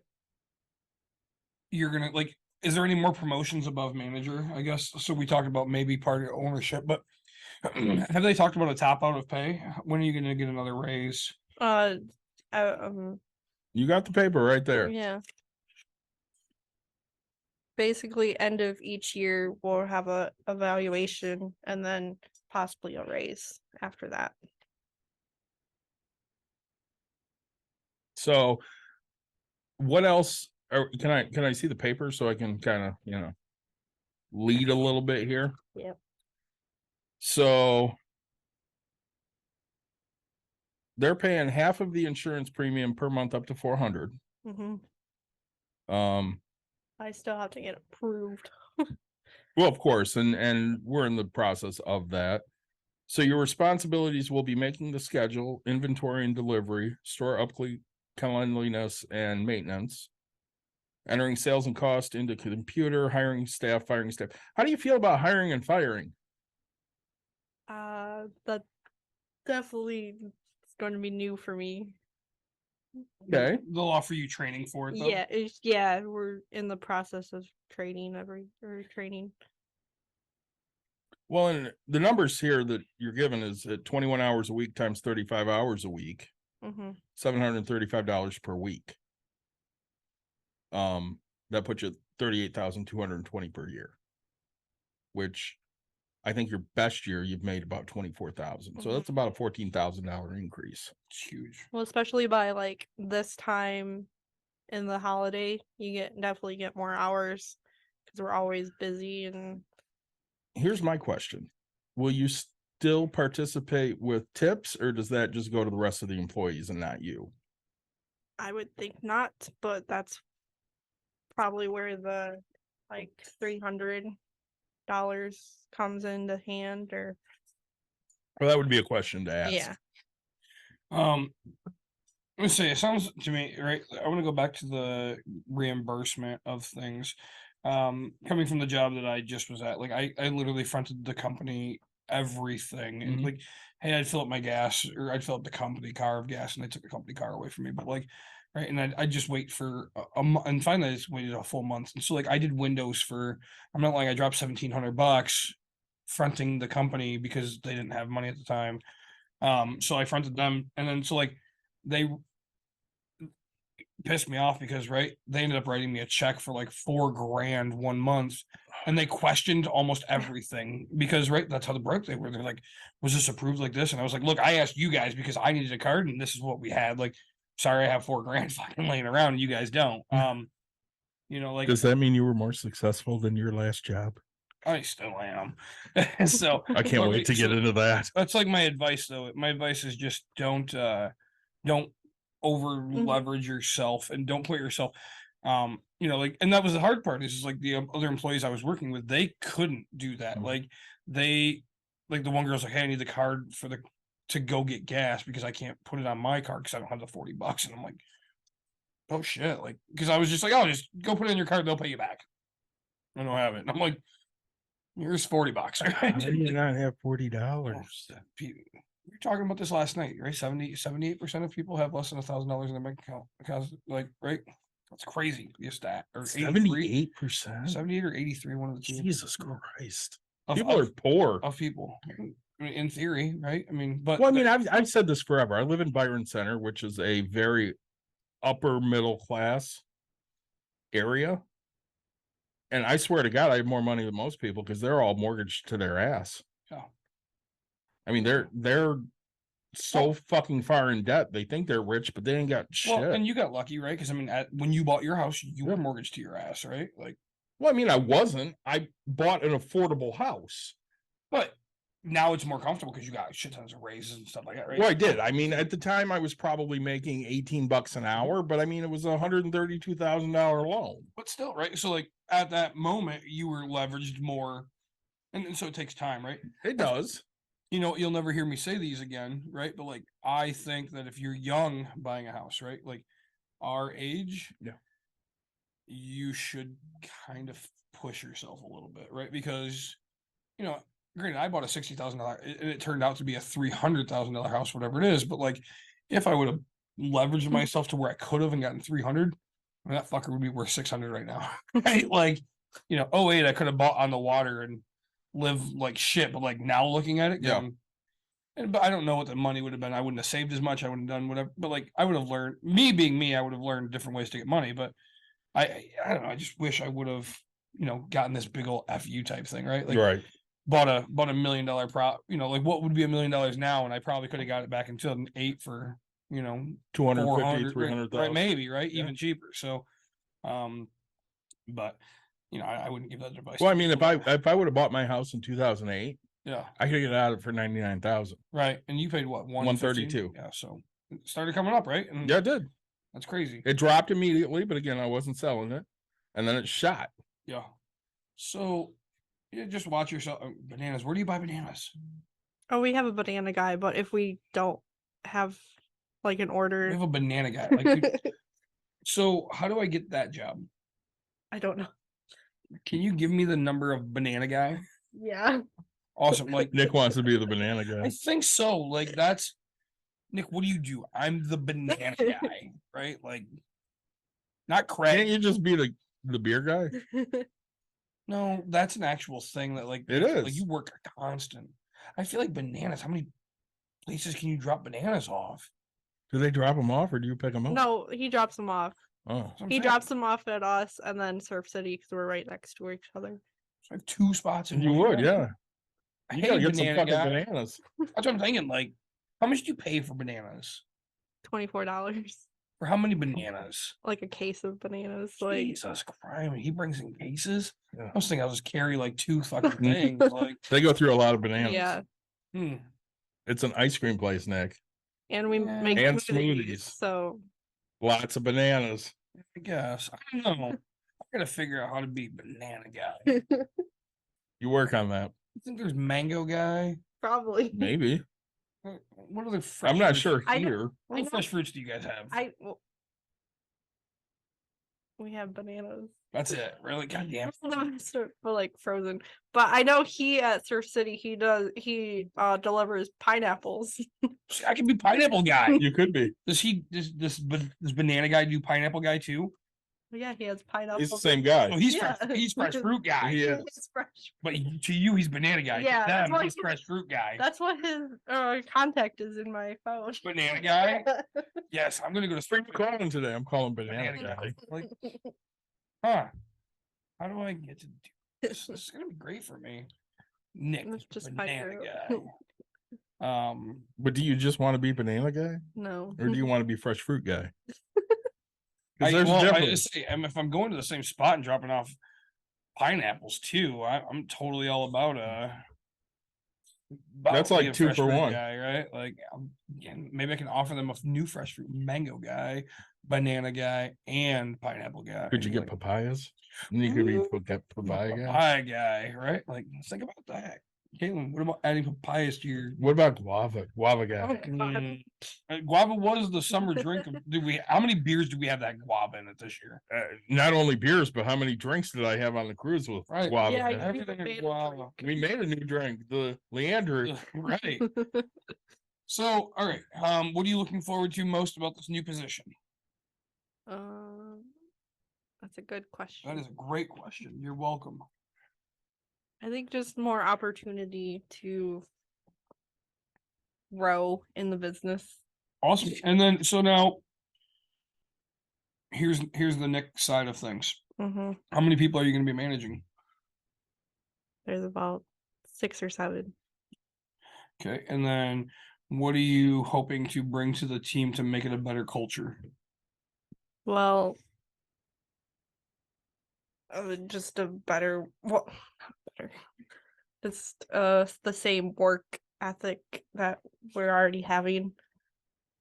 you're gonna like? Is there any more promotions above manager? I guess so. We talked about maybe part of ownership, but have they talked about a top out of pay? When are you gonna get another raise? You got the paper right there. Yeah. Basically, end of each year, we'll have a evaluation and then possibly a raise after that. So what else or can I see the paper so I can kind of, lead a little bit here? Yep. So they're paying half of the insurance premium per month up to 400. Mm-hmm. I still have to get approved. Well, of course, and we're in the process of that. So your responsibilities will be making the schedule, inventory and delivery, store upkeep, cleanliness and maintenance, entering sales and cost into computer, hiring staff, firing staff. How do you feel about hiring and firing? That definitely is going to be new for me. Okay. They'll offer you training for it. Though. Yeah, we're in the process of training training. Well, and the numbers here that you're given is at 21 hours a week times 35 hours a week, Mm-hmm. $735 per week. That puts you at 38,220 per year, which I think your best year you've made about 24,000. So that's about a $14,000 increase. It's huge. Well, especially by like this time in the holiday, you definitely get more hours because we're always busy. And here's my question: will you still participate with tips, or does that just go to the rest of the employees and not you? I would think not, but that's probably where the like $300 comes into hand. Or Well, that would be a question to ask. yeah. Let's say it sounds to me right. I want to go back to the reimbursement of things. Coming from the job that I just was at, like I literally fronted the company everything. And Mhm. like, hey, I'd fill up my gas, or I'd fill up the company car of gas, and they took the company car away from me. But like, right, and I'd just wait for a month, and finally I just waited a full month. And so like I did windows for, I'm not lying, I dropped $1,700 fronting the company because they didn't have money at the time. So I fronted them, and then so like they pissed me off because right, they ended up writing me a check for like $4,000 1 month, and they questioned almost everything because right, that's how the broke they were. They're like, was this approved like this? And I was like, look, I asked you guys because I needed a card, and this is what we had. Like, sorry, I have $4,000 fucking laying around, and you guys don't. Like, Does that mean you were more successful than your last job? I still am. So I can't wait to get into that. That's like my advice, though. My advice is just don't over leverage yourself, and don't put yourself, like, and that was the hard part is like the other employees I was working with, they couldn't do that. Mhm. Like the one girl's like, hey, I need the card to go get gas because I can't put it on my card because I don't have the $40. And I'm like, oh shit. Like, because I was just like, oh, just go put it in your card, they'll pay you back. I don't have it. And I'm like, here's $40. How do you not have $40? We were talking about this last night, right? 78% of people have less than $1,000 in their bank account. Because, like, right? That's crazy. Be a stat. Or 78%. 78 or 83, one of the two. Jesus Christ. Of- People are poor. Of people. I mean, in theory, right? I mean, but Well, I mean, I've said this forever. I live in Byron Center, which is a very upper middle class area. And I swear to God, I have more money than most people because they're all mortgaged to their ass. Yeah. I mean, they're so fucking far in debt. They think they're rich, but they ain't got shit. Well, and you got lucky, right? Because I mean, when you bought your house, you were mortgaged to your ass, right? Like, well, I mean, I wasn't. I bought an affordable house. but now it's more comfortable because you got shit tons of raises and stuff like that, right? Well, I did. I mean, at the time, I was probably making $18 an hour, but I mean, it was a $132,000 loan. But still, right? So, like, at that moment, you were leveraged more, and so it takes time, right? It does. You'll never hear me say these again, right? But like, I think that if you're young buying a house, right, like our age, Yeah, you should kind of push yourself a little bit, right? Because granted, I bought a $60,000 and it turned out to be a $300,000 house, whatever it is. But like, if I would have leveraged myself to where I could have and gotten 300, that fucker would be worth 600 right now. Right? Like, you know, 08, I could have bought on the water and live like shit. But like now looking at it, Yeah. but I don't know what the money would have been. I wouldn't have saved as much. I wouldn't have done whatever. But like, I would have learned, me being me, I would have learned different ways to get money. But I don't know. I just wish I would have, you know, gotten this big old FU type thing, right? Like, Right. bought a $1 million prop, you know, like what would be $1 million now? And I probably could have got it back in 2008 for, you know, 250, 400, 300,000. right? Maybe, right? Yeah. Even cheaper. So, but you know, I wouldn't give that advice. Well, I to mean, people. if I would have bought my house in 2008, yeah, I could get out of it for 99,000. right. And you paid what, 132. Yeah, so it started coming up, right? And Yeah, it did. that's crazy. It dropped immediately, but again, I wasn't selling it, and then it shot. Yeah. So yeah, just watch yourself. Bananas. Where do you buy bananas? Oh, we have a banana guy, but if we don't have like an We order, have a banana guy. Like, dude, so how do I get that job? I don't know. Can you give me the number of banana guy? Yeah. Awesome. Like, Nick wants to be the banana I guy. think so. Like, that's Nick. What do you do? I'm the banana guy, right? Like, not Can't Craig. you just be the beer guy? No, that's an actual thing that like It Like is. you work a constant. I feel like bananas. How many places can you drop bananas off? Do they drop them off or do you pick them up? No, he drops them off. Oh, That's what I'm He saying. drops them off at us and then Surf City because we're right next to each other. I have 2 spots in you one would, area. yeah. I You hate gotta get some banana fucking guy. bananas. That's what I'm thinking. Like, how much do you pay for bananas? $24. For how many bananas? Like a case of bananas. Like Jesus Christ! He brings in cases. Yeah. I was thinking I'll just carry like 2 fucking things. Like, They go through a lot of bananas. yeah. hmm. It's an ice cream place, Nick. And we Yeah. make And smoothies. smoothies. So Lots of bananas. I guess I don't know. I gotta figure out how to be banana guy. You work on that. You think there's mango guy? probably. Maybe. What other fresh I'm not fruits- sure I know- here. What I other know- fresh fruits do you guys have? We have bananas. That's it. Really? Goddamn. For like frozen. But I know he at Surf City he delivers pineapples. I can be pineapple guy. You could be. Does this banana guy do pineapple guy too? Yeah, he has pineapples. He's the same guy. Oh, he's Yeah. he's fresh fruit guy. He is. It's fresh. But to you, he's banana guy. Yeah, To that's them, why he's he- fresh fruit guy. That's what his contact is in my phone. Banana guy. Yes, I'm gonna go to spring. I'm calling today. I'm calling banana Banana guy. Like, huh? How do I get to do this? This is gonna be great for me. Nick, Let's just banana figure guy. But do you just want to be banana guy? No. Or do you want to be fresh fruit guy? I, Because there's a well, I difference. just say, if I'm going to the same spot and dropping off pineapples too, I'm totally all about That's being like a 2 fresh for fruit 1. guy, right? Like, yeah, maybe I can offer them a new fresh fruit, mango guy, banana guy, and pineapple guy. Could you get Like, papayas? And you could be papaya guy. papaya guy, right? Like, think about that. Caitlin, what about adding papayas to your What about guava? Guava guy. Oh, God. guava was the summer drink of, how many beers do we have that guava in it this year? Not only beers, but how many drinks did I have on the cruise with Right. guava? Yeah, guy? you Everything made is a guava. drink. We made a new drink, the Leander. Right. So, all right. What are you looking forward to most about this new position? That's a good question. That is a great question. You're welcome. I think just more opportunity to grow in the business. Awesome. And then so now here's the next side of things. Mm-hmm. How many people are you going to be managing? There's about 6 or 7. Okay. And then what are you hoping to bring to the team to make it a better culture? Well, just a better, well, not better, just the same work ethic that we're already having.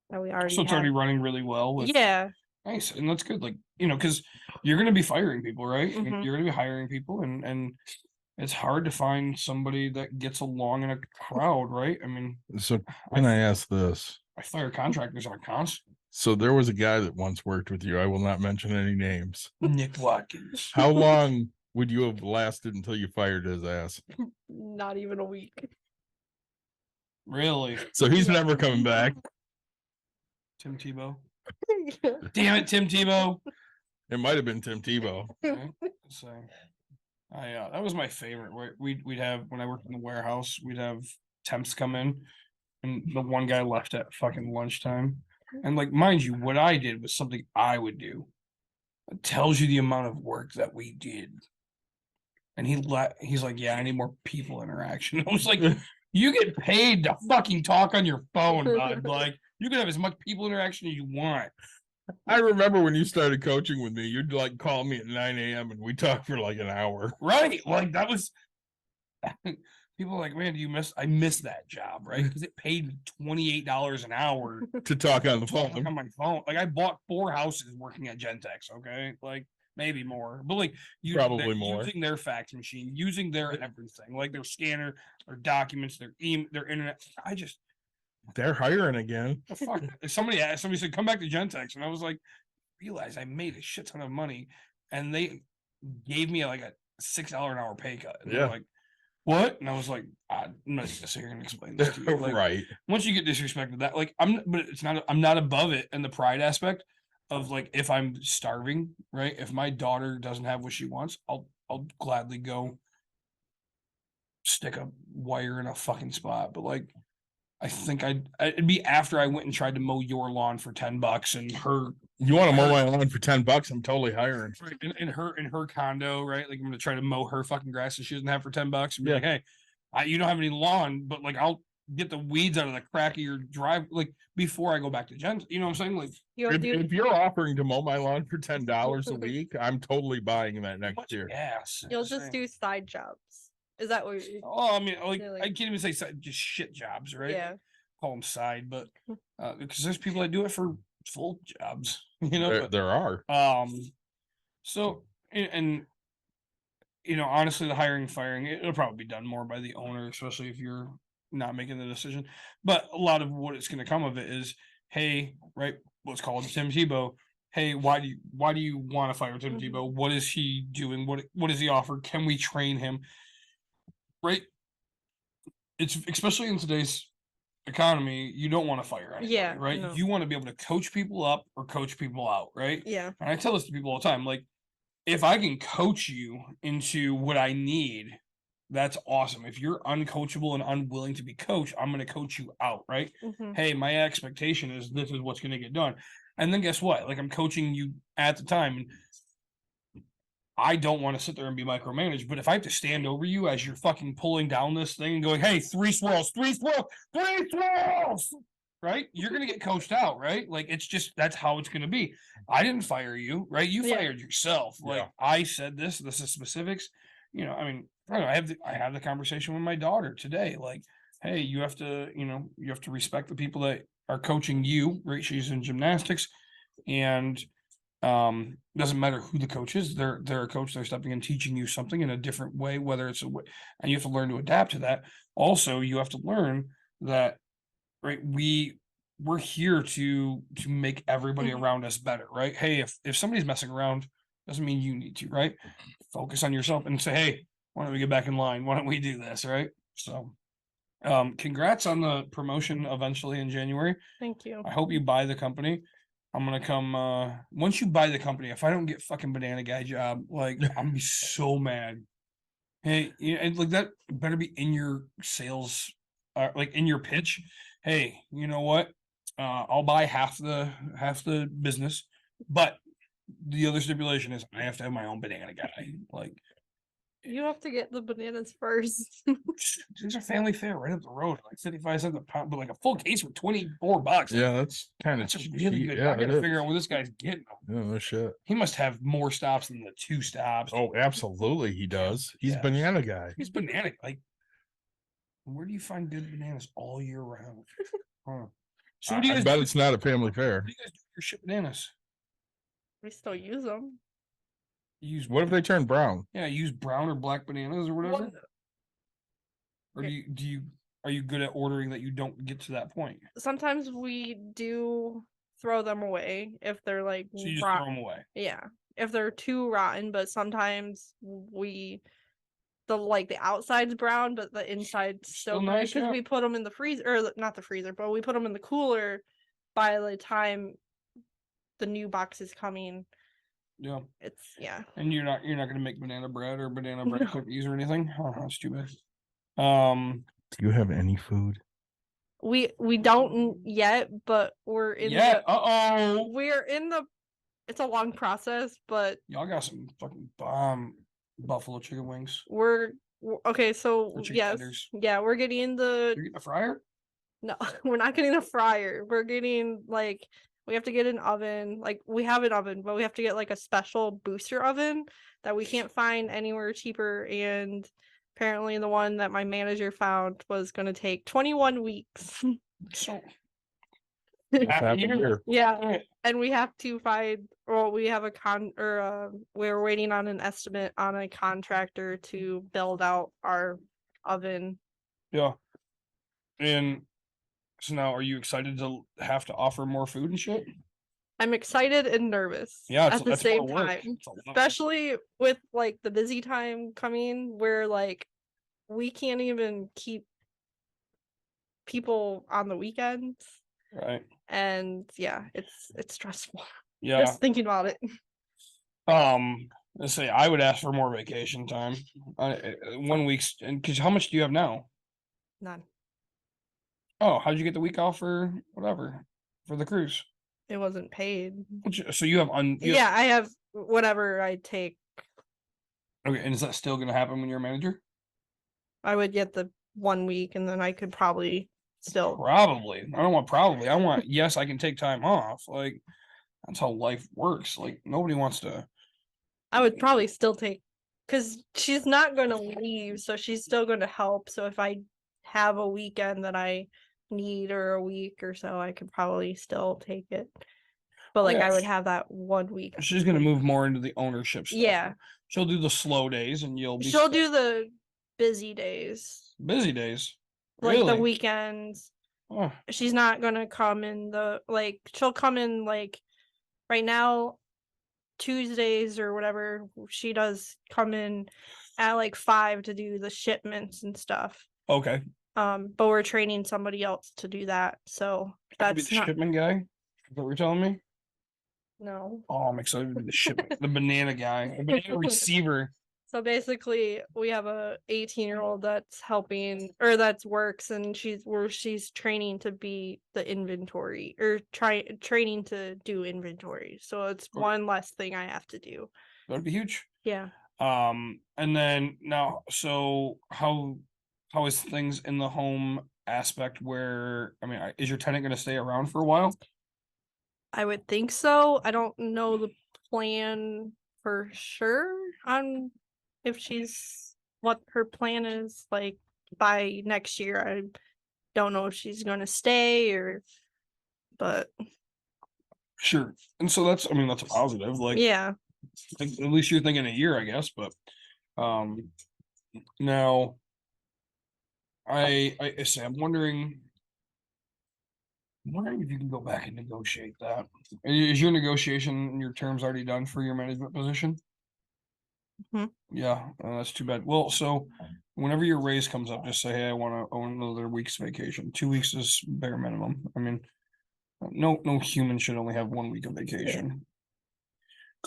That we already So it's have. already running really well. With, Yeah, Nice. And that's good. Like, because you're going to be firing people, right? Mhm. You're going to be hiring people and it's hard to find somebody that gets along in a crowd, right? I mean, So can I ask this? I fire contractors on a constant. So there was a guy that once worked with you. I will not mention any names. Nick Watkins. How long would you have lasted until you fired his ass? Not even a week. Really, So he's never coming back. Tim Tebow. Damn it, Tim Tebow. It might have been Tim Tebow. Okay, so, that was my favorite. We'd have when I worked in the warehouse, we'd have temps come in, and the one guy left at fucking lunchtime, and like, mind you, what I did was something I would do. It tells you the amount of work that we did. And he's like, yeah, I need more people interaction. I was like, you get paid to fucking talk on your phone, bud. Like, you can have as much people interaction as you want. I remember when you started coaching with me, you'd like call me at 9 a.m. and we talked for like an hour. Right. Like, that was people are like, man, I miss that job, right? Because it paid me $28 an hour To talk on the to talk phone. on my phone. Like, I bought 4 houses working at Gentex, okay? Like, maybe more, but like Probably more. using their fax machine, using their everything, like their scanner, their documents, their their internet. They're hiring again. The fuck. Somebody said, come back to Gentex. And I was like, realize I made a shit ton of money. And they gave me like a $6 an hour pay cut. And they're Yeah. like, what? And I was like, I'm not here and explain this to you. Like, Right. once you get disrespected that, like, I'm not above it in the pride aspect of like, if I'm starving, right? If my daughter doesn't have what she wants, I'll gladly go stick a wire in a fucking spot. But like, I think it'd be after I went and tried to mow your lawn for $10 and her You want to mow my lawn for $10? I'm totally hiring. in her condo, right? Like, I'm gonna try to mow her fucking grass that she doesn't have for $10 and be Yeah. like, hey, you don't have any lawn, but like, I'll get the weeds out of the crack of your drive, like, before I go back to Jen. You know what I'm saying? Like, You'll If, do if you're offering to mow my lawn for $10 a week, I'm totally buying that next much year. gas. you'll just do side jobs. Is that what you're Oh, I mean, like, They're I like- can't even say side, just shit jobs, right? yeah. Call them side, but because there's people that do it for full jobs, you know. There, but, there are. So and you know, honestly, the hiring, firing, it'll probably be done more by the owner, especially if you're not making the decision. But a lot of what it's going to come of it is, hey, right, let's call it Tim Tebow. Hey, why do you want to fire Tim Mhm. Tebow? What is he doing? What does he offer? Can we train him? Right. It's especially in today's economy, you don't want to fire anybody, Yeah, right? no. You want to be able to coach people up or coach people out, right? Yeah. And I tell this to people all the time, like, if I can coach you into what I need, that's awesome. If you're uncoachable and unwilling to be coached, I'm going to coach you out, right? Mhm. Hey, my expectation is this is what's going to get done. And then guess what? Like, I'm coaching you at the time, and I don't want to sit there and be micromanaged, but if I have to stand over you as you're fucking pulling down this thing and going, hey, 3 swirls, right? You're going to get coached out, right? Like, it's just, that's how it's going to be. I didn't fire you, right? You Yeah. fired yourself. Like, Yeah. I said this is specifics. You know, I mean, I don't know, I have the conversation with my daughter today. Like, hey, you have to respect the people that are coaching you, right? She's in gymnastics, and doesn't matter who the coach is, they're a coach, they're stepping and teaching you something in a different way, whether it's and you have to learn to adapt to that. Also, you have to learn that, right, we're here to make everybody Mhm. around us better, right? Hey, if somebody's messing around, doesn't mean you need to, right? Focus on yourself and say, hey, why don't we get back in line? Why don't we do this, right? So congrats on the promotion eventually in January. Thank you. I hope you buy the company. I'm gonna come once you buy the company. If I don't get fucking Banana Guy job, like, I'm gonna be so mad. Hey, and like, that better be in your sales, like in your pitch. Hey, you know what? I'll buy half the business, but the other stipulation is I have to have my own Banana Guy. Like, You have to get the bananas first. these are family fare right up the road, like 55 cents a pound, but like a full case for $24. Yeah, that's kind of That's really good. I gotta figure out where this guy's getting them. Yeah, no shit. He must have more stops than the 2 stops. Oh, absolutely, he does. He's Yeah. Banana Guy. He's banana. Like, where do you find good bananas all year round? Huh. So what do you I guys bet do? it's not a family fair. What do you guys do with your shit bananas? We still use them. You use What if they turn brown? Yeah, you use brown or black bananas or whatever. What- Or Yeah. are you good at ordering that you don't get to that point? Sometimes we do throw them away if they're like So you just rot- throw them away. Yeah, if they're too rotten, but sometimes the outside's brown, but the inside's still Still good nice, because yeah. we put them in the freezer, or not the freezer, but we put them in the cooler by the time the new box is coming. Yeah. It's yeah. And you're not gonna make banana bread or banana bread No. cookies or anything? Oh, that's too bad. Do you have any food? We don't yet, but we're in Yeah. the we're in the it's a long process, but Y'all got some fucking bomb buffalo chicken wings. okay, so Or chicken yes. tenders. Yeah, we're getting You're getting a fryer? no, we're not getting a fryer. We're getting we have to get an oven. Like we have an oven, but we have to get like a special booster oven that we can't find anywhere cheaper. And apparently the one that my manager found was gonna take 21 weeks. So What's Half a happened year? here? Yeah. And we have to find we have we're waiting on an estimate on a contractor to build out our oven. yeah. And so now are you excited to have to offer more food and shit? I'm excited and nervous Yeah, at the that's a lot same of work. time. It's a lot of work. Especially with like the busy time coming where like we can't even keep people on the weekends. Right. And yeah, it's stressful. Yeah. Just thinking about it. Let's say I would ask for more vacation time. 1 week's, and because how much do you have now? None. Oh, how'd you get the week off for whatever for the cruise? It wasn't paid. So you have Yeah, I have whatever I take. Okay, and is that still gonna happen when you're a manager? I would get the 1 week and then I could probably still. Probably. I don't want probably. I want yes, I can take time off. Like that's how life works. Like nobody wants to. I would probably still take, because she's not going to leave, so she's still going to help. So if I have a weekend that I need or a week or so, I could probably still take it. But like Yeah. I would have that 1 week. She's gonna move more into the ownership stuff. Yeah. She'll do the slow days, and you'll be. She'll do the busy days, busy days. like the Really? weekends. Oh, She's not gonna come in she'll come in like right now Tuesdays or whatever. She does come in at like 5 to do the shipments and stuff. okay. But we're training somebody else to do that, so I could be that's the not shipment guy. Is that what you're telling me? no. Oh, I'm excited to be the shipment, the banana guy, the banana receiver. So basically we have a 18-year-old that's helping or that's works, and she's training to be the inventory or training to do inventory, so it's Okay. one less thing I have to do. That'd be huge. Yeah. And then now, so how is things in the home aspect where, I mean, is your tenant gonna stay around for a while? I would think so. I don't know the plan for sure on if what her plan is like by next year. I don't know if she's gonna stay but Sure. And so that's, I mean, that's a positive, like, yeah. at least you're thinking a year, I guess, but, now. I say, I'm wondering if you can go back and negotiate that. Is your negotiation and your terms already done for your management position? Mhm. Yeah, that's too bad. Well, so whenever your raise comes up, just say, hey, I want another week's vacation. 2 weeks is bare minimum. I mean, no human should only have 1 week of vacation.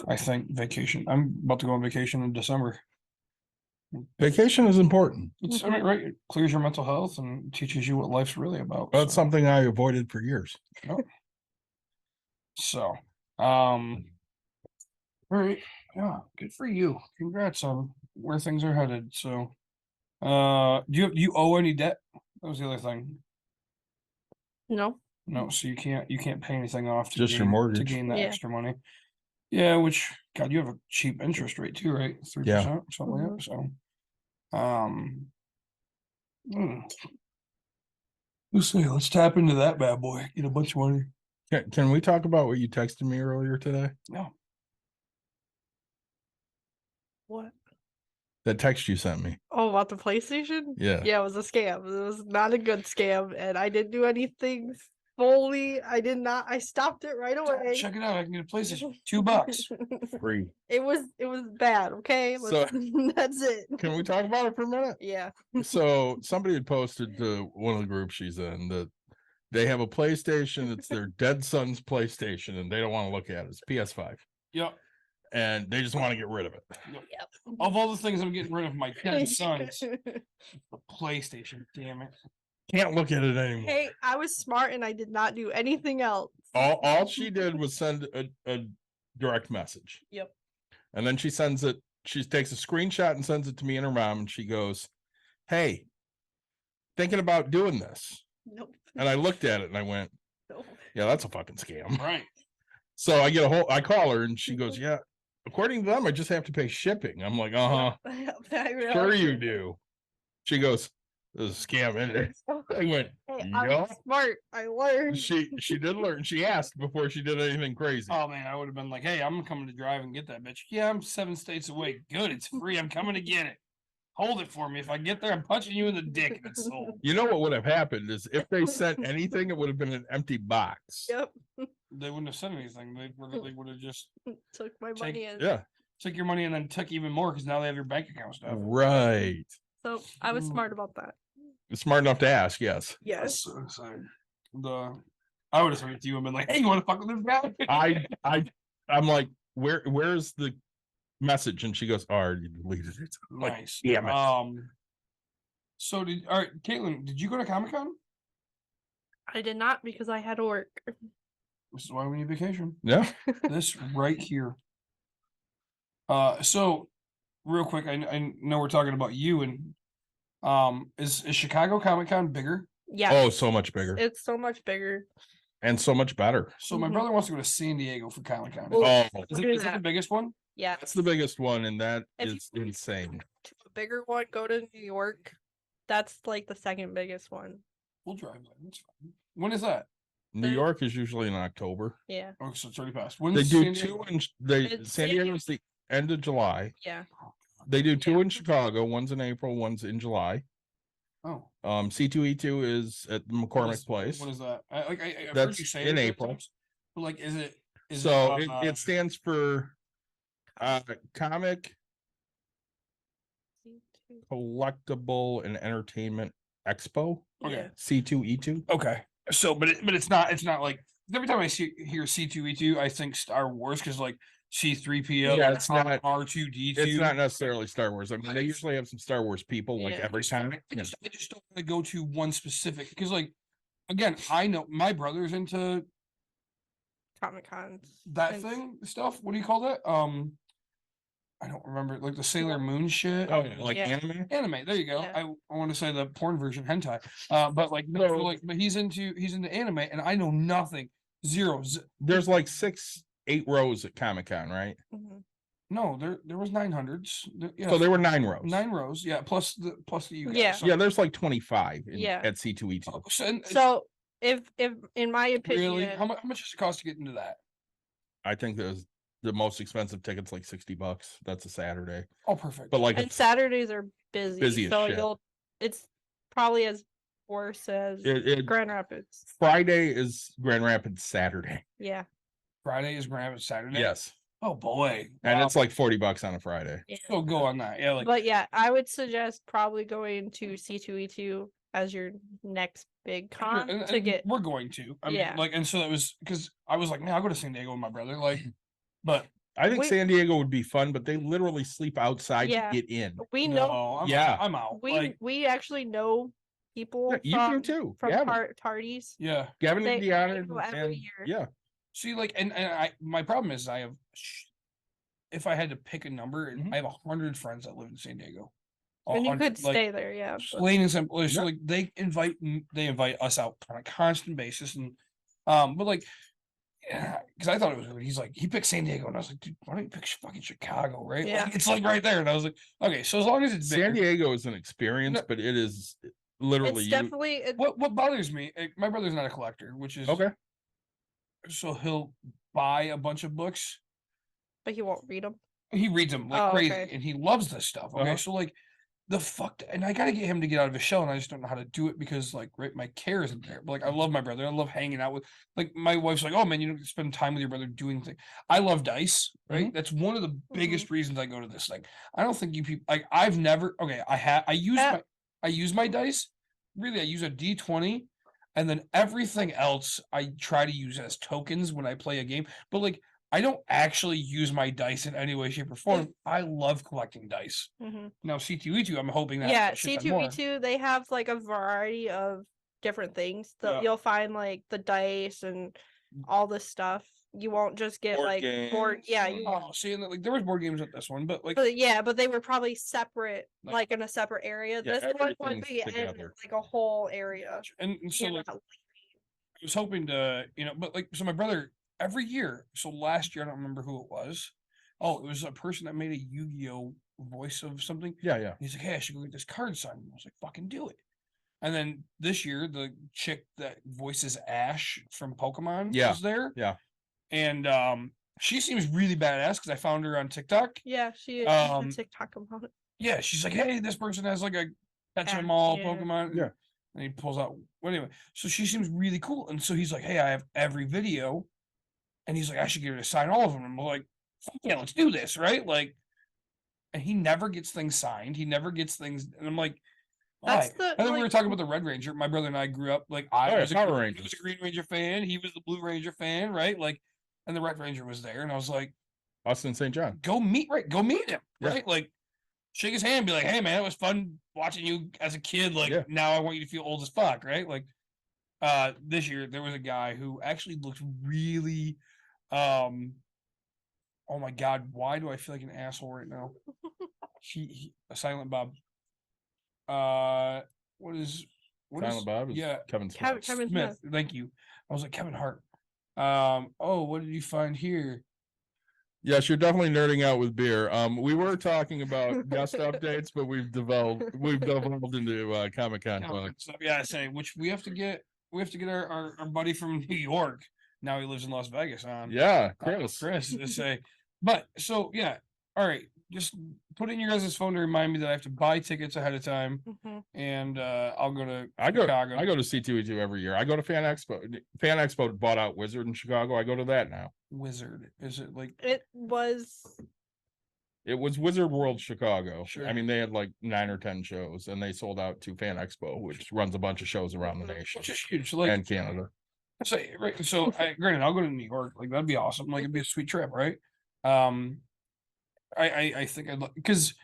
I think vacation. I'm about to go on vacation in December. Vacation is important. It's right. It clears your mental health and teaches you what life's really about. That's so. something I avoided for years. So, all right, yeah, good for you. Congrats on where things are headed. So, do you owe any debt? That was the other thing. No. No, so you can't pay anything off to Just your gain- to mortgage. gain that Yeah. extra money. Yeah, which God, you have a cheap interest rate too, right? 3%, something like that. So, let's see. Let's tap into that bad boy. Get a bunch of money. Can we talk about what you texted me earlier today? No. What? That text you sent me. Oh, about the PlayStation? Yeah. Yeah, it was a scam. It was not a good scam, and I didn't do anything I did not. I stopped it right away. Check it out. I can get a PlayStation. $2. Free. It was bad. Okay, So- that's it. Can we talk about it for a minute? Yeah. So somebody had posted to one of the groups she's in that they have a PlayStation. It's their dead son's PlayStation, and they don't want to look at it. It's PS5, Yep. and they just want to get rid of it. Of all the things I'm getting rid of, my 10 sons, the PlayStation. Damn it. Can't look at it anymore. Hey, I was smart and I did not do anything else. All she did was send a direct message. Yep. And then she sends it. She takes a screenshot and sends it to me and her mom, and she goes, "Hey, thinking about doing this." Nope. And I looked at it and I went, Nope. "Yeah, that's a fucking scam." Right. So I call her and she goes, "Yeah, according to them, I just have to pay shipping." I'm like, "Uh-huh, sure you do." She goes, "This is a scam, isn't it?" I went, Hey, I "Yeah." was smart. I learned. She did learn. She asked before she did anything crazy. Oh man, I would have been like, "Hey, I'm coming to drive and get that bitch." Yeah, I'm 7 states away. Good, it's free. I'm coming to get it. Hold it for me. If I get there, I'm punching you in the dick if it's sold. You know what would have happened is if they sent anything, it would have been an empty box. Yep. They wouldn't have said anything. They would have just Took my Take- money in. Yeah, took your money and then took even more because now they have your bank account stuff. right. So I was smart about that. Smart enough to ask, yes. Yes. So I would have said it to you and been like, "Hey, you want to fuck with this guy?" I'm like, where's the message? And she goes, "Oh, I already deleted it." I'm like, Nice. damn it. So all right, Caitlin, did you go to Comic-Con? I did not because I had to work. This is why we need vacation. Yeah. This right here. So real quick, I know we're talking about you and is Chicago Comic-Con bigger? Yeah. Oh, so much bigger It's so much bigger. and so much better. So my Mhm. brother wants to go to San Diego for Comic-Con. Well, Oh, Is do it the that. biggest one? Yeah. that's the biggest one, and that If you- is insane. The bigger one, go to New York. That's like the second biggest one. We'll drive there. That's fine. When is that? New The- York is usually in October. Yeah. Oh, so it's already passed. When's They do San two Diego? in It's San San Diego's the end of July. Yeah. They do two Yeah. in Chicago. One's in April, one's in July. Oh, C2E2 is at the what McCormick is- Place. What is that? I've heard you That's say it in a few April. times, but like, is it? So it, it stands for Comic Collectible and Entertainment Expo. Okay. Yeah. C2E2. Okay. So, but it's not like every time I hear C2E2, I think Star Wars because like C3PO, Yeah, it's not- R2D2. It's not necessarily Star Wars. I mean, they usually have some Star Wars people like Yeah. every time. I Yeah. just don't want to go to one specific because like again, I know my brother's into Comic Cons. that thing stuff. What do you call that? I don't remember like the Sailor Moon shit. Oh, like Yeah. anime? Anime, there you go. Yeah. I want to say the porn version hentai. But like no, No. like but he's into anime and I know nothing. Zero. There's like 8 rows at Comic Con, right? Mhm. No, there was 900s. Yeah, So there were 9 rows. 9 rows. Yeah, plus the you guys. Yeah. So- Yeah, there's like 25 Yeah. at C2E2. Oh, so, and- So if in my opinion, really, how much does it cost to get into that? I think the most expensive ticket's like $60. That's a Saturday. Oh, perfect. But like and Saturdays are busy, Busy as so shit. it's probably as worse as Grand Rapids. Friday is Grand Rapids Saturday. Yeah. Friday is Grand Rapids Saturday. Yes. Oh boy, And Wow. it's like $40 on a Friday. Yeah. So go on that. Yeah, like But yeah, I would suggest probably going to C2E2 as your next big con and- to and get. we're going to. I mean, Yeah. like, and so it was because I was like, man, I'll go to San Diego with my brother. Like, but I think We- San Diego would be fun, but they literally sleep outside Yeah. to get in. We no, know Yeah. I'm out. we like, we actually know people Yeah, you do from too. from Gavin, parties. yeah. Gavin they- and Deanna. they go every and- year. Yeah. See, like, and my problem is I have, if I had to pick a number, Mhm. I have 100 friends that live in San Diego. And you 100, could like, stay there, yeah. but- plain and simple. So Yeah. like they invite us out on a constant basis, and but like, because I thought it was weird. He's like, he picked San Diego, and I was like, dude, why don't you pick fucking Chicago, right? Yeah. Like, it's like right there, and I was like, okay, so as long as it's San bigger, Diego is an experience, No. but it is literally It's you. definitely what bothers me, my brother's not a collector, which is Okay. so he'll buy a bunch of books. but he won't read them. He reads them like Oh, crazy, okay. and he loves this stuff. Okay, Uh-huh. so like, the fuck, and I gotta get him to get out of his shell, and I just don't know how to do it because, like, right, my care isn't there. But like, I love my brother. I love hanging out with. Like, my wife's like, "Oh man, you don't spend time with your brother doing things." I love dice. Right, that's one of the biggest reasons I go to this thing. I don't think you people like. I've never. Okay, I use my dice. Really, I use a D20, and then everything else I try to use as tokens when I play a game. But like, I don't actually use my dice in any way, shape, or form. I love collecting dice. Mhm. Now C2E2, I'm hoping that Yeah, shit done more. C2E2, they have like a variety of different things. Yeah. You'll find like the dice and all this stuff. You won't just get Board like more. Yeah, games. you Oh, see, and like there was board games at this one, but like but they were probably separate, Like- like in a separate area. Yeah, This one would everything's be in together. like a whole area. and so You're like not- I was hoping to, but like so my brother every year. So last year I don't remember who it was. Oh, it was a person that made a Yu-Gi-Oh voice of something. Yeah. He's like, "Hey, I should go get this card signed." I was like, "Fucking do it." And then this year, the chick that voices Ash from Pokemon Yeah, was there. yeah. And she seems really badass because I found her on TikTok. Yeah, she Um, TikTok about it. Yeah, she's like, "Hey, this person has like a catch 'em Ash, all yeah. Pokemon." Yeah. And he pulls out. Well, anyway, so she seems really cool. And so he's like, "Hey, I have every video." And he's like, "I should get her to sign all of them." And I'm like, "Fuck yeah, let's do this, right?" Like, and he never gets things signed. He never gets things. And I'm like, why? That's the, And then we were like- talking about the Red Ranger. My brother and I grew up like I Oh, yeah, was, Power he Rangers. was a Green Ranger fan. He was the Blue Ranger fan, right? Like, and the Red Ranger was there, and I was like, Austin St. John. go meet him, Yeah. right? Like, shake his hand, be like, "Hey man, it was fun watching you as a kid. Like, Yeah. now I want you to feel old as fuck, right?" Like, this year there was a guy who actually looked really, oh my god, why do I feel like an asshole right now? He a Silent Bob. What is Silent Bob is yeah, Kevin Smith. Kevin Smith. Smith. Thank you. I was like, Kevin Hart. Oh, what did you find here? Yes, you're definitely nerding out with beer. We were talking about guest updates, but we've devolved into Comic-Con talk. So, yeah, I say which we have to get our buddy from New York. Now he lives in Las Vegas on. Yeah, Chris Chris. to say. But so yeah, all right. Just put in your guys' phone to remind me that I have to buy tickets ahead of time, Mhm. and I'll go to I go Chicago. to C2E2 every year. I go to Fan Expo. Fan Expo bought out Wizard in Chicago. I go to that now. Wizard. Is it like It was It was Wizard World Chicago. Sure. I mean, they had like 9 or 10 shows, and they sold out to Fan Expo, which runs a bunch of shows around the nation which is huge? Like and Canada. say right. So granted, I'll go to New York. Like that'd be awesome. Like it'd be a sweet trip, right? I think I'd because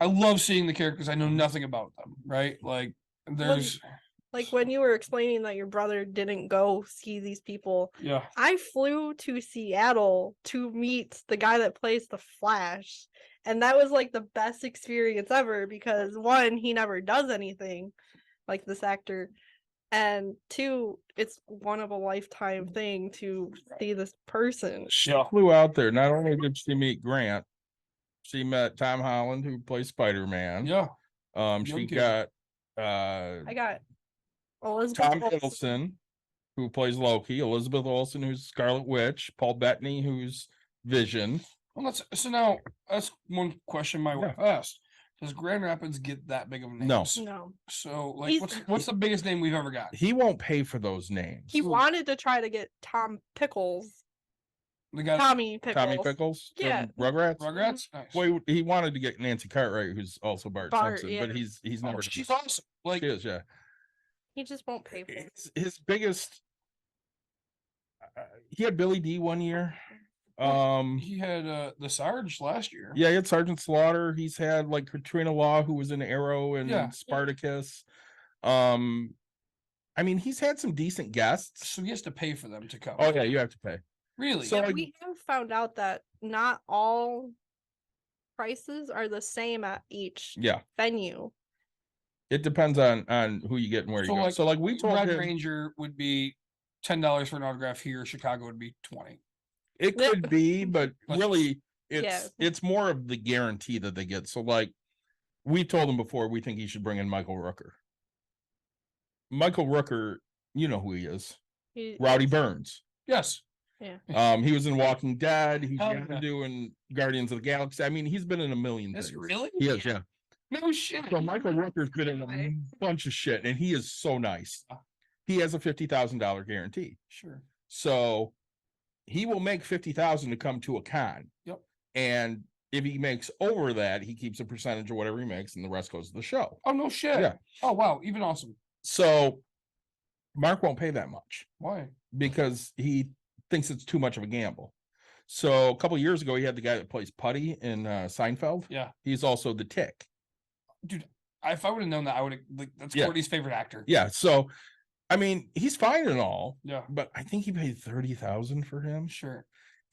I love seeing the characters. I know nothing about them, right? Like there's like when you were explaining that your brother didn't go see these people. yeah. I flew to Seattle to meet the guy that plays the Flash. And that was like the best experience ever because one, he never does anything like this actor. And two, it's one of a lifetime thing to see this person. She Yeah. flew out there. Not only did she meet Grant, she met Tom Holland, who plays Spider-Man. Yeah. She Young kid. got I got Elizabeth Tom Olsen. Hiddleston, who plays Loki, Elizabeth Olsen, who's Scarlet Witch, Paul Bettany, who's Vision. Well, so now that's one question my wife asked. Does Grand Rapids get that big of a name? No. No. So like He's- what's the biggest name we've ever got? He won't pay for those names. He wanted to try to get Tom Pickles. The guy Tommy Pickles. Tommy Pickles from Yeah. Rugrats. Rugrats? Nice. Well, he wanted to get Nancy Cartwright, who's also Bart Bart, Simpson, but yeah. he's Oh, never. she's awesome. Like She is, yeah. He just won't pay for it. His biggest. He had Billy D one year. he had the Sarge last year. Yeah, he had Sergeant Slaughter. He's had like Katrina Law, who was in Arrow and Yeah. Spartacus. I mean, he's had some decent guests. So he has to pay for them to come. Oh yeah, you have to pay. Really? So, Yeah, like- we have found out that not all prices are the same at each Yeah, venue. it depends on who you get and where you So, go. like, So like we told Red him, Ranger would be $10 for an autograph here. Chicago would be 20. it Yeah. could be, but But- really, Yeah. it's more of the guarantee that they get. So like we told him before, we think he should bring in Michael Rooker. Michael Rooker, you know who he is, He- Rowdy Burns. Yes. He was in Walking Dead. He's Hell been yeah. doing Guardians of the Galaxy. I mean, he's been in a million Yes, things. really? He is, yeah. No shit. So Michael Rooker's been in a bunch of shit, and he is so nice. He has a $50,000 guarantee. Sure. So he will make 50,000 to come to a con. Yep. And if he makes over that, he keeps a percentage of whatever he makes, and the rest goes to the show. Oh no shit. Yeah. Oh wow, even awesome. So Mark won't pay that much Why? because he thinks it's too much of a gamble. So a couple of years ago, he had the guy that plays Putty in Seinfeld. Yeah. He's also the Tick. Dude, if I would have known that, I would have like that's Yeah. Courtney's favorite actor. Yeah. So, I mean, he's fine and all, Yeah. but I think he paid 30,000 for him. Sure.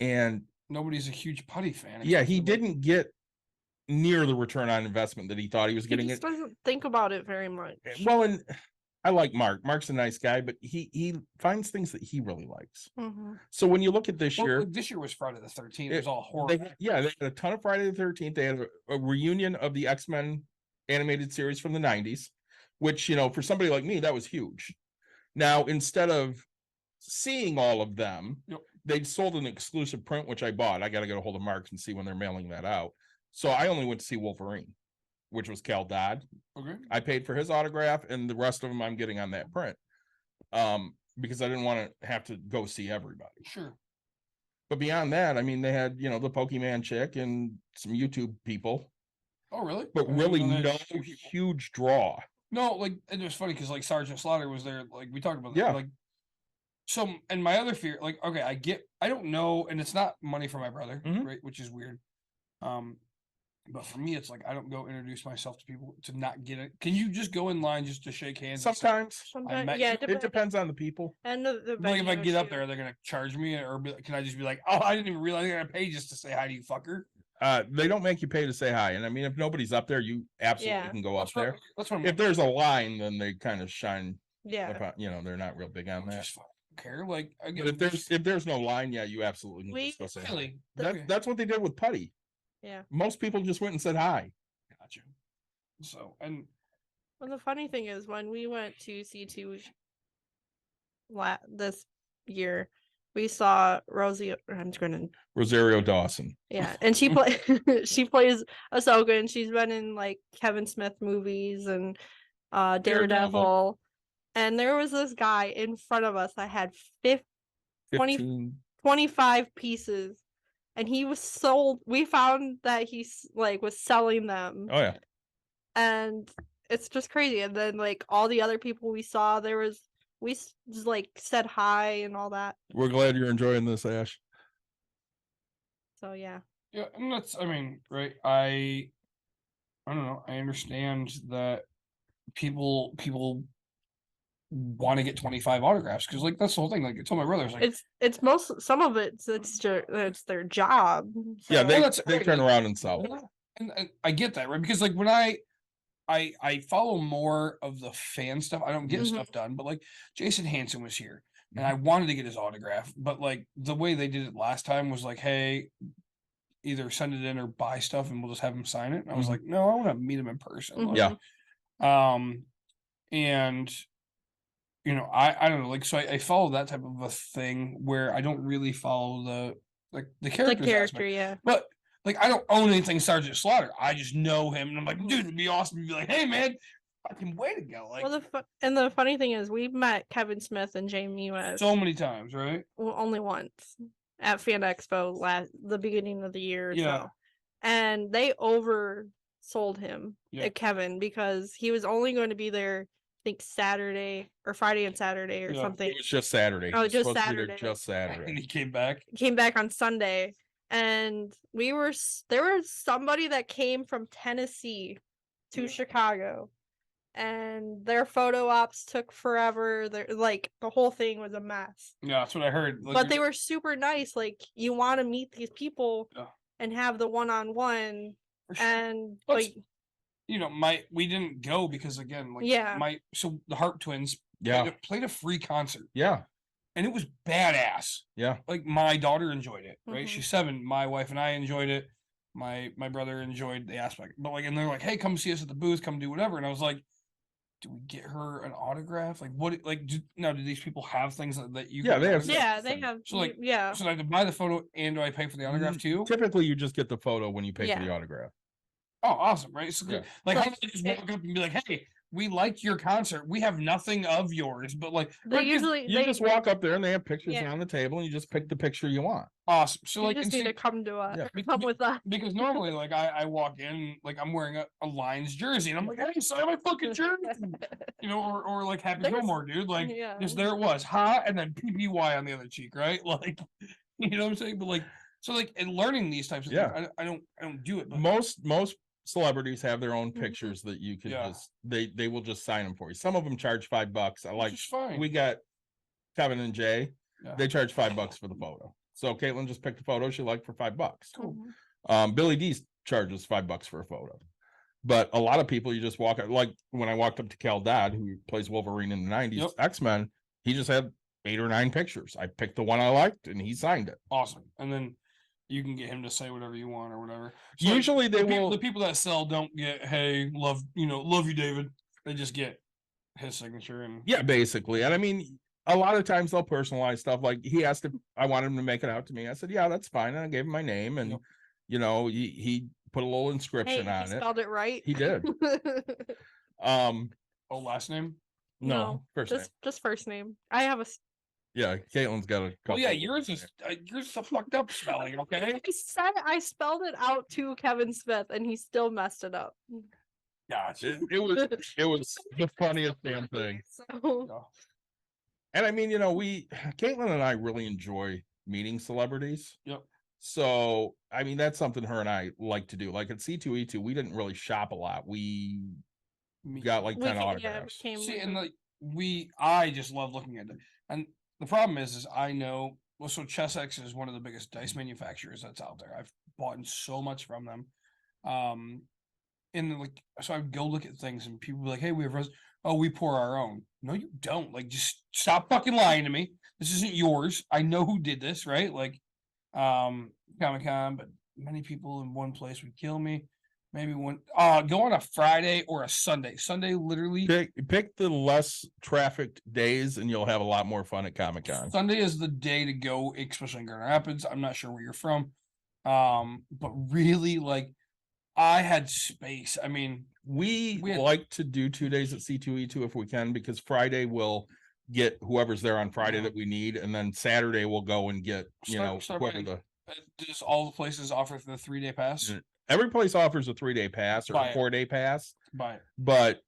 And Nobody's a huge Putty fan. yeah, except he for, like- didn't get near the return on investment that he thought he was He getting. just It doesn't think about it very much. well, and I like Mark. Mark's a nice guy, but he finds things that he really likes. Mhm. So when you look at this Well, year, like, this year was Friday the 13th. It was all they horror. they had a ton of Friday the 13th. They had a reunion of the X-Men animated series from the 90s, which, you know, for somebody like me, that was huge. Now, instead of seeing all of them, Yep. they sold an exclusive print, which I bought. I got to get a hold of Mark and see when they're mailing that out. So I only went to see Wolverine, which was Cal Dodd. Okay. I paid for his autograph, and the rest of them I'm getting on that print. Because I didn't want to have to go see everybody. Sure. But beyond that, I mean, they had, you know, the Pokemon chick and some YouTube people, Oh really? but I didn't really know no that was people. huge draw. No, like it was funny because like Sergeant Slaughter was there. Like we talked about that. Yeah. Like so, and my other fear, like okay, I don't know, and it's not money for my brother, Mhm. right? Which is weird. But for me, it's like I don't go introduce myself to people to not get it. Can you just go in line just to shake hands? and say- Sometimes Sometimes, met yeah, you- it depends on the people. And the Like if I venue get up too. there, they're gonna charge me, or can I just be like, oh, I didn't even realize I gotta pay just to say hi to you, fucker? They don't make you pay to say hi. And I mean, if nobody's up there, you absolutely Yeah. can go up That's what, there. that's what I'm. If there's a line, then they kind of shine, Yeah. upon- you know, they're not real big on that. just fucking care. Like I But get if there's no line, yeah, you absolutely can We- just go say hi. really the- That's what they did with Putty. Yeah. Most people just went and said hi. gotcha. So and Well, the funny thing is, when we went to C2 this year, we saw Rosie. I'm just gonna, Rosario Dawson. yeah, and she play she plays Ahsoka, and she's been in like Kevin Smith movies and Daredevil. And there was this guy in front of us that had 20 15. 25 pieces, and he was sold. We found that he's like was selling them. Oh yeah. And it's just crazy. And then like all the other people we saw, just like said hi and all that. We're glad you're enjoying this, Ash. So yeah. yeah, and that's I mean, right? I don't know. I understand that people want to get 25 autographs because like that's the whole thing. Like I told my brother, I was like, It's some of it's their job. Yeah, so- they that's they right, turn like- around and sell. and I get that, right? Because like when I follow more of the fan stuff, I don't get Mhm. stuff done, but like Jason Hansen was here and I wanted to get his autograph, but like the way they did it last time was like, hey, either send it in or buy stuff and we'll just have him sign it. And I was Mhm. like, no, I want to meet him in person. Mhm. like, Yeah. And you know, I don't know, like so I follow that type of a thing where I don't really follow the the characters character, aspect. yeah. But like I don't own anything Sergeant Slaughter. I just know him and I'm like, dude, it'd be awesome to be like, hey man, fucking way to go. Like Well, the funny thing is, we met Kevin Smith and Jamie West so many times, right? only once at Fan Expo the beginning of the year. Or Yeah. so. And they oversold him, Yeah. Kevin, because he was only going to be there, I think Saturday or Friday and Saturday or Yeah. something. It was just Saturday. Oh, It was just supposed to be there Saturday. Just And Saturday. he came back. Came back on Sunday, and there was somebody that came from Tennessee to Yeah. Chicago, and their photo ops took forever. Like the whole thing was a mess. Yeah, that's what I heard. Like, But they were super nice. Like, you want to meet these people Yeah. and have the one-on-one, for sure. and Let's- like you know, we didn't go because again, like Yeah. so the Hart twins Yeah. played a free concert Yeah. and it was badass. Yeah. Like my daughter enjoyed it, right? Mhm. She's 7. My wife and I enjoyed it. My brother enjoyed the aspect, but like, and they're like, "Hey, come see us at the booth. Come do whatever." And I was like, "Do we get her an autograph? Like, what? Like, do these people have things that you? Yeah, can they have autograph? yeah, they thing. have So, like, yeah. So I have to buy the photo and do I pay for the autograph too? Typically, you just get the photo when you pay for Yeah. the autograph. Oh, awesome, right? So, Yeah. like, So, how do they just walk up and be like, "Hey, we liked your concert. We have nothing of yours, but like, They right, 'cause- usually You just walk up there and they have pictures Yeah. on the table and you just pick the picture you want. awesome." So you like, just and need see- to come to us. Yeah. Come with us. because normally, like, I walk in, like, I'm wearing a Lions jersey, and I'm like, "Hey, sign my fucking jersey," you know, or like Happy There's- Gilmore, dude. Like, Yeah. just there it was, ha, and then PPY on the other cheek, right? Like, you know what I'm saying? But like, so like, and learning these types of Yeah. things, I don't do it, but Most celebrities have their own Mhm. pictures that you could Yeah. just they will just sign them for you. Some of them charge $5. I which like is fine. we got Kevin and Jay, Yeah. they charge $5 for the photo. So Caitlin just picked a photo she liked for $5. Cool. Mhm. Billy D charges $5 for a photo. But a lot of people you just walk out, like when I walked up to Cal Dodd, who plays Wolverine in the 90s, Yep. X-Men, he just had 8 or 9 pictures. I picked the one I liked and he signed it. Awesome. And then you can get him to say whatever you want or whatever. So, like, Usually they will the people that sell don't get, "Hey, love you, David." They just get his signature and Yeah, basically. And I mean, a lot of times they'll personalize stuff. Like he asked if I wanted him to make it out to me. I said, yeah, that's fine. And I gave him my name and Yep. you know, he put a little Hey, inscription he on it. spelled it right. He did. oh, last name. No, first name. just first name. I have a. Yeah, Caitlin's got a couple. Well, yeah, yours is a fucked up spelling. Okay. I spelled it out to Kevin Smith, and he still messed it up. Gotcha. It was the funniest damn thing. So No. And I mean, you know, Caitlin and I really enjoy meeting celebrities. Yep. So, I mean, that's something her and I like to do. Like at C2E2, we didn't really shop a lot. We Me- got like 10 we autographs. came See, with and it. like I just love looking at it. And the problem is I know. Well, so ChessX is one of the biggest dice manufacturers that's out there. I've bought so much from them. And like, so I would go look at things, and people be like, "Hey, we have we pour our own." No, you don't. Like, just stop fucking lying to me. This isn't yours. I know who did this, right? Like, Comic-Con, but many people in one place would kill me. Maybe one go on a Friday or a Sunday. Sunday literally Pick the less trafficked days and you'll have a lot more fun at Comic-Con. Sunday is the day to go, especially in Grand Rapids. I'm not sure where you're from. But really, like, I had space. I mean, We We had- like to do 2 days at C2E2 if we can, because Friday we'll get whoever's there on Friday Yeah. that we need, and then Saturday we'll go and get, Start whoever writing. Does all the places offer the 3-day pass? Yeah. Every place offers a 3-day pass or Buy a it. 4-day pass, Buy it. but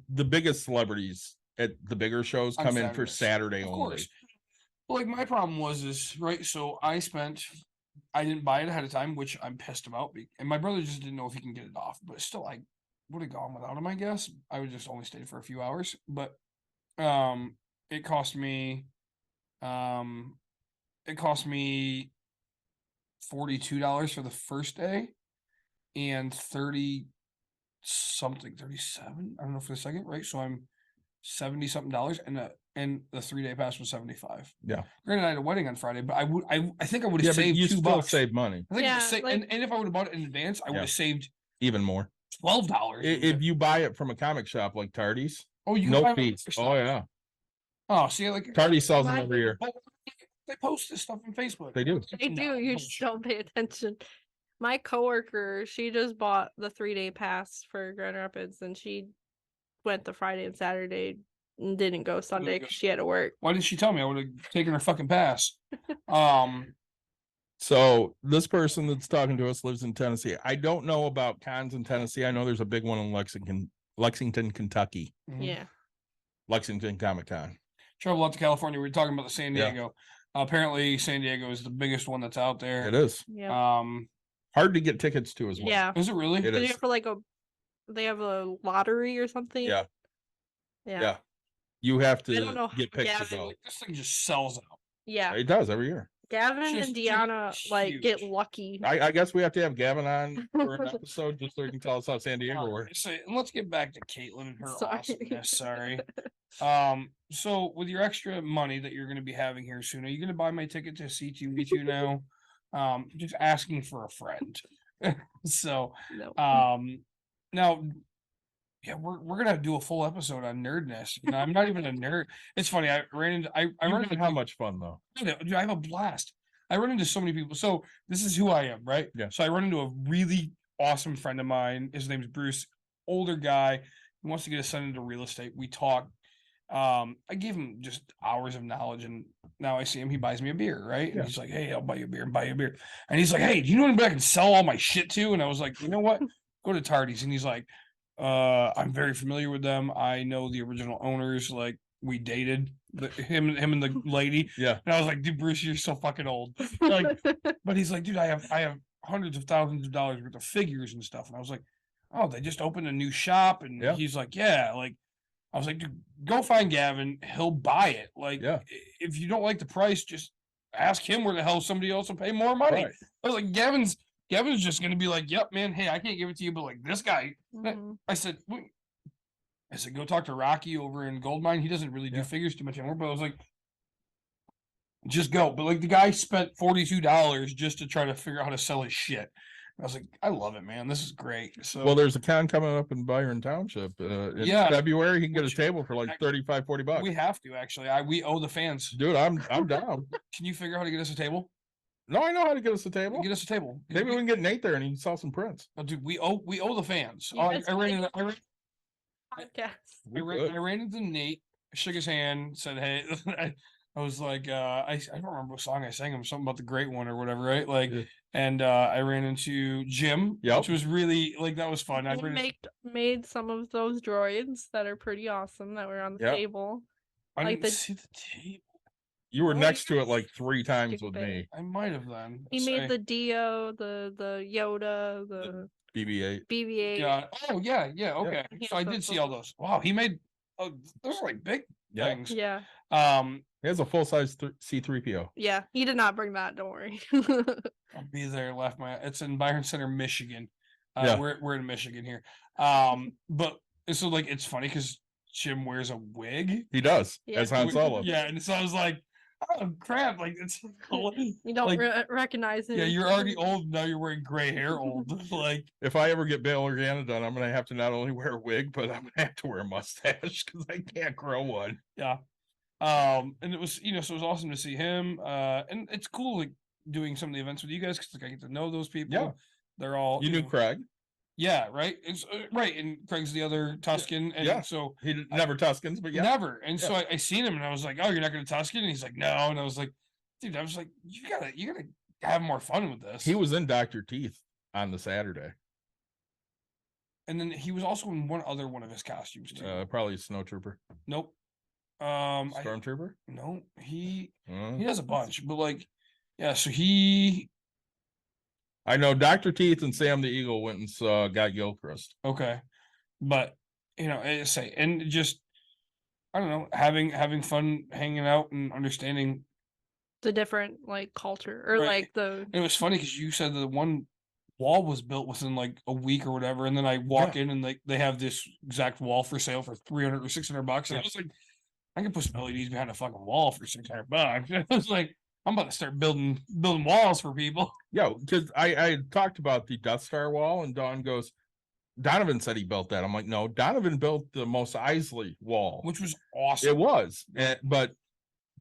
the biggest celebrities at the bigger shows On come in for Saturdays. Saturday Of only. course. Well, like, my problem was right. So I didn't buy it ahead of time, which I'm pissed about. And my brother just didn't know if he can get it off. But still, I would have gone without him. I guess I would just only stayed for a few hours. But it cost me $42 for the first day, and 37. I don't know for the second, right? So I'm $70 something, and the 3-day pass was 75. Yeah. Granted, I had a wedding on Friday, but I think I would Yeah, have but saved you $2. still save money, I think Yeah, and if I would have bought it in advance, I would Yeah. have saved even more. $12. If you buy it from a comic shop like Tardy's, oh, you can no buy them fees. for Oh stuff. yeah, Oh, see, like Tardy sells them My- every year. they post this stuff on Facebook. They do. They do. No, You just bullshit. don't pay attention. My coworker, she just bought the 3-day pass for Grand Rapids, and she went the Friday and Saturday and didn't go Sunday go. because she had to work. Why didn't she tell me? I would have taken her fucking pass. So this person that's talking to us lives in Tennessee. I don't know about cons in Tennessee. I know there's a big one in Lexington, Kentucky, mhm. Yeah. Lexington Comic-Con. Travel out to California. We were talking about the San Yeah. Diego. Apparently, San Diego is the biggest one that's out there. It is Yeah. hard to get tickets to as well. Yeah. Is it really? It They is. have for like they have a lottery or something. Yeah. Yeah. Yeah. You have I don't know to get how- picked yeah, to they- go. Like, this thing just sells out. Yeah. It does every year. Gavin Just and Deanna like get huge. lucky. I guess we have to have Gavin on for an episode just so he can tell us how San Diego works. So let's get back to Caitlin and her Sorry. awesomeness. Sorry. So with your extra money that you're going to be having here soon, are you going to buy my ticket to C2E2 now? Just asking for a friend. So No. now, yeah, we're gonna do a full episode on nerdness. And I'm not even a nerd. It's funny. I ran into I You've run had into how much fun though? Dude, I have a blast. I run into so many people. So this is who I am, right? Yeah. So I run into a really awesome friend of mine. His name's Bruce, older guy. He wants to get his son into real estate. We talked. I gave him just hours of knowledge, and now I see him. He buys me a beer, right? And he's like, "Hey, I'll buy you a beer and buy you a beer." And he's like, "Hey, do you know anybody I can sell all my shit to?" And I was like, "You know what? Go to Tardy's." And he's like, I'm very familiar with them. I know the original owners. Like, we dated him and the lady." Yeah. And I was like, "Dude, Bruce, you're so fucking old." Like, but he's like, "Dude, I have hundreds of thousands of dollars worth of figures and stuff." And I was like, "Oh, they just opened a new shop." And Yeah. he's like, "Yeah." Like, I was like, "Dude, go find Gavin. He'll buy it. Like, Yeah. if you don't like the price, just ask him where the hell somebody else will pay more money." Right. I was like, Gavin's just gonna be like, "Yep, man. Hey, I can't give it to you, but like this guy." Mhm. I said, go talk to Rocky over in Goldmine. He doesn't really do Yeah. figures too much anymore. But I was like, just go. But like the guy spent $42 just to try to figure out how to sell his shit. I was like, I love it, man. This is great. So Well, there's a con coming up in Byron Township. In Yeah. February, he can get a Which- table for like 35, 40 bucks. we have to actually. We owe the fans. Dude, I'm down. Can you figure out how to get us a table? No, I know how to get us a table. Get us a table. Maybe we can get Nate there and he can sell some prints. Oh, dude, we owe the fans. You Oh, guys I ran make into Podcast. We I could. ran into Nate, shook his hand, said, "Hey." I was like, I don't remember what song I sang him, something about the great one or whatever, right? Like, Yeah. and I ran into Jim, Yep. which was really like that was fun. I We ran into- made some of those droids that are pretty awesome that were on the Yep. table. I like didn't the- see the tape. You were Oh, next to you're it like 3 times with stupid. me. I might have then. He Say- made the Dio, the Yoda, the BB-8. BB-8. Yeah. Oh yeah. Okay. He So I has did those see all those. Wow. He made. Oh, those are like big Yeah. things. Yeah, He has a full-size C-3PO. yeah. He did not bring that. Don't worry. I'll be there. Laugh my. It's in Byron Center, Michigan. Yeah. We're in Michigan here. But so like it's funny because Jim wears a wig. He does, Yeah. as Han Solo. Yeah, and so I was like, oh crap! Like it's You don't like, recognize him. yeah, you're already old. Now you're wearing gray hair, old. Like If I ever get Bail Organa done, I'm going to have to not only wear a wig, but I'm going to have to wear a mustache because I can't grow one. yeah. And it was so it was awesome to see him. And it's cool like doing some of the events with you guys because like, I get to know those people. Yeah. They're all You knew know, Craig. Yeah, right. It's right, and Craig's the other Tuscan, and Yeah. so Never Tuscans, but yeah. never. And so I seen him, and I was like, "Oh, you're not going to Tuscan?" And he's like, "No." And I was like, "Dude, I was like, you gotta have more fun with this." He was in Dr. Teeth on the Saturday. and then he was also in one of his costumes too. Probably a snow trooper. Nope. Stormtrooper? No, he Mm. has a bunch, but like, yeah. So he I know Dr. Teeth and Sam the Eagle went and saw Guy Gilchrist. okay, but I say, and just I don't know, having fun, hanging out, and understanding. the different like culture or Right. like the It was funny because you said that the one wall was built within like a week or whatever, and then I walk in and they have this exact wall for sale for $300 or $600, and I was like, I can put some LEDs behind a fucking wall for $600. I was like, I'm about to start building walls for people. Yeah, because I talked about the Death Star wall, and Dawn goes, Donovan said he built that. I'm like, no, Donovan built the Mos Eisley wall. Which was awesome. It was, but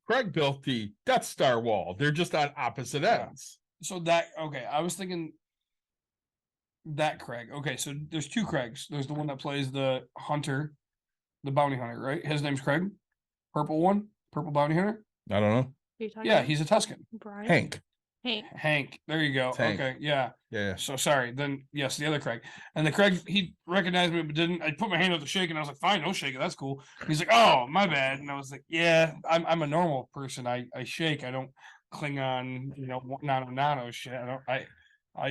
Craig built the Death Star wall. They're just on opposite ends. So I was thinking that Craig. Okay, so there's 2 Craigs. There's the one that plays the hunter, the bounty hunter, right? His name's Craig. Purple bounty hunter. I don't know. you talking Yeah, about he's a Tuscan. Brian? Hank. Hank. There you go. Hank. Okay, yeah. Yeah. So sorry. Then yes, the other Craig. And the Craig, he recognized me but didn't. I put my hand up to shake and I was like, fine, no shake it. That's cool. And he's like, oh, my bad. And I was like, yeah, I'm a normal person. I shake. I don't cling on, nano shit. I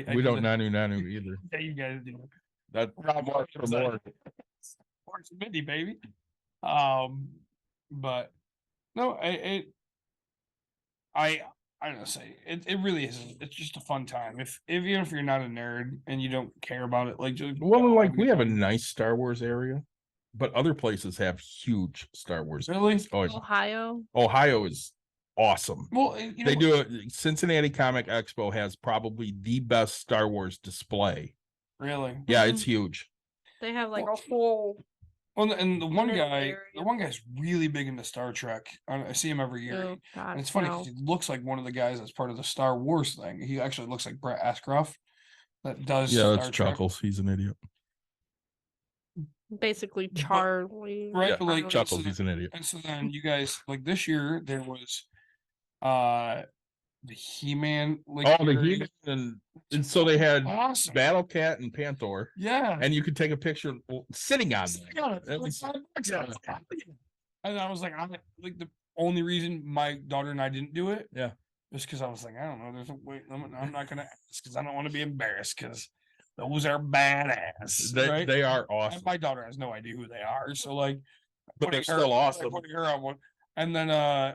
We do don't the- nanu either. Yeah, you guys do. That Rob more for more. March Mindy, baby. But no, I don't know, say it really is. It's just a fun time. If even if you're not a nerd and you don't care about it, like just Well, like we have a fun. nice Star Wars area, but other places have huge Star Wars. Really? Oh, yeah. Ohio. Ohio is awesome. Well, They do a Cincinnati Comic Expo has probably the best Star Wars display. really. Yeah, it's huge. They have like a Well, whole Well, and the one Little guy, area. the one guy's really big into Star Trek. I see him every year. oh, God, And it's funny no. because he looks like one of the guys that's part of the Star Wars thing. He actually looks like Brett Ashcroft. that does. Yeah, that's Star Trek. Chuckles. He's an idiot. Basically Charlie. Right, Yeah, but like Chuckles. so He's an idiot. and so then you guys like this year there was the He-Man like Oh, the area. He-Man, and so they had Awesome. Battle Cat and Panther, Yeah. and you could take a picture sitting on Sitting them. on it, That like was- $5 on it. And I was like, like the only reason my daughter and I didn't do it, Yeah. is because I was like, I don't know, there's a weight limit. I'm not gonna ask because I don't want to be embarrassed because those are badass. right? They are And awesome, my daughter has no idea who they are, so like, but they're putting her- still like, awesome. putting her on one. And then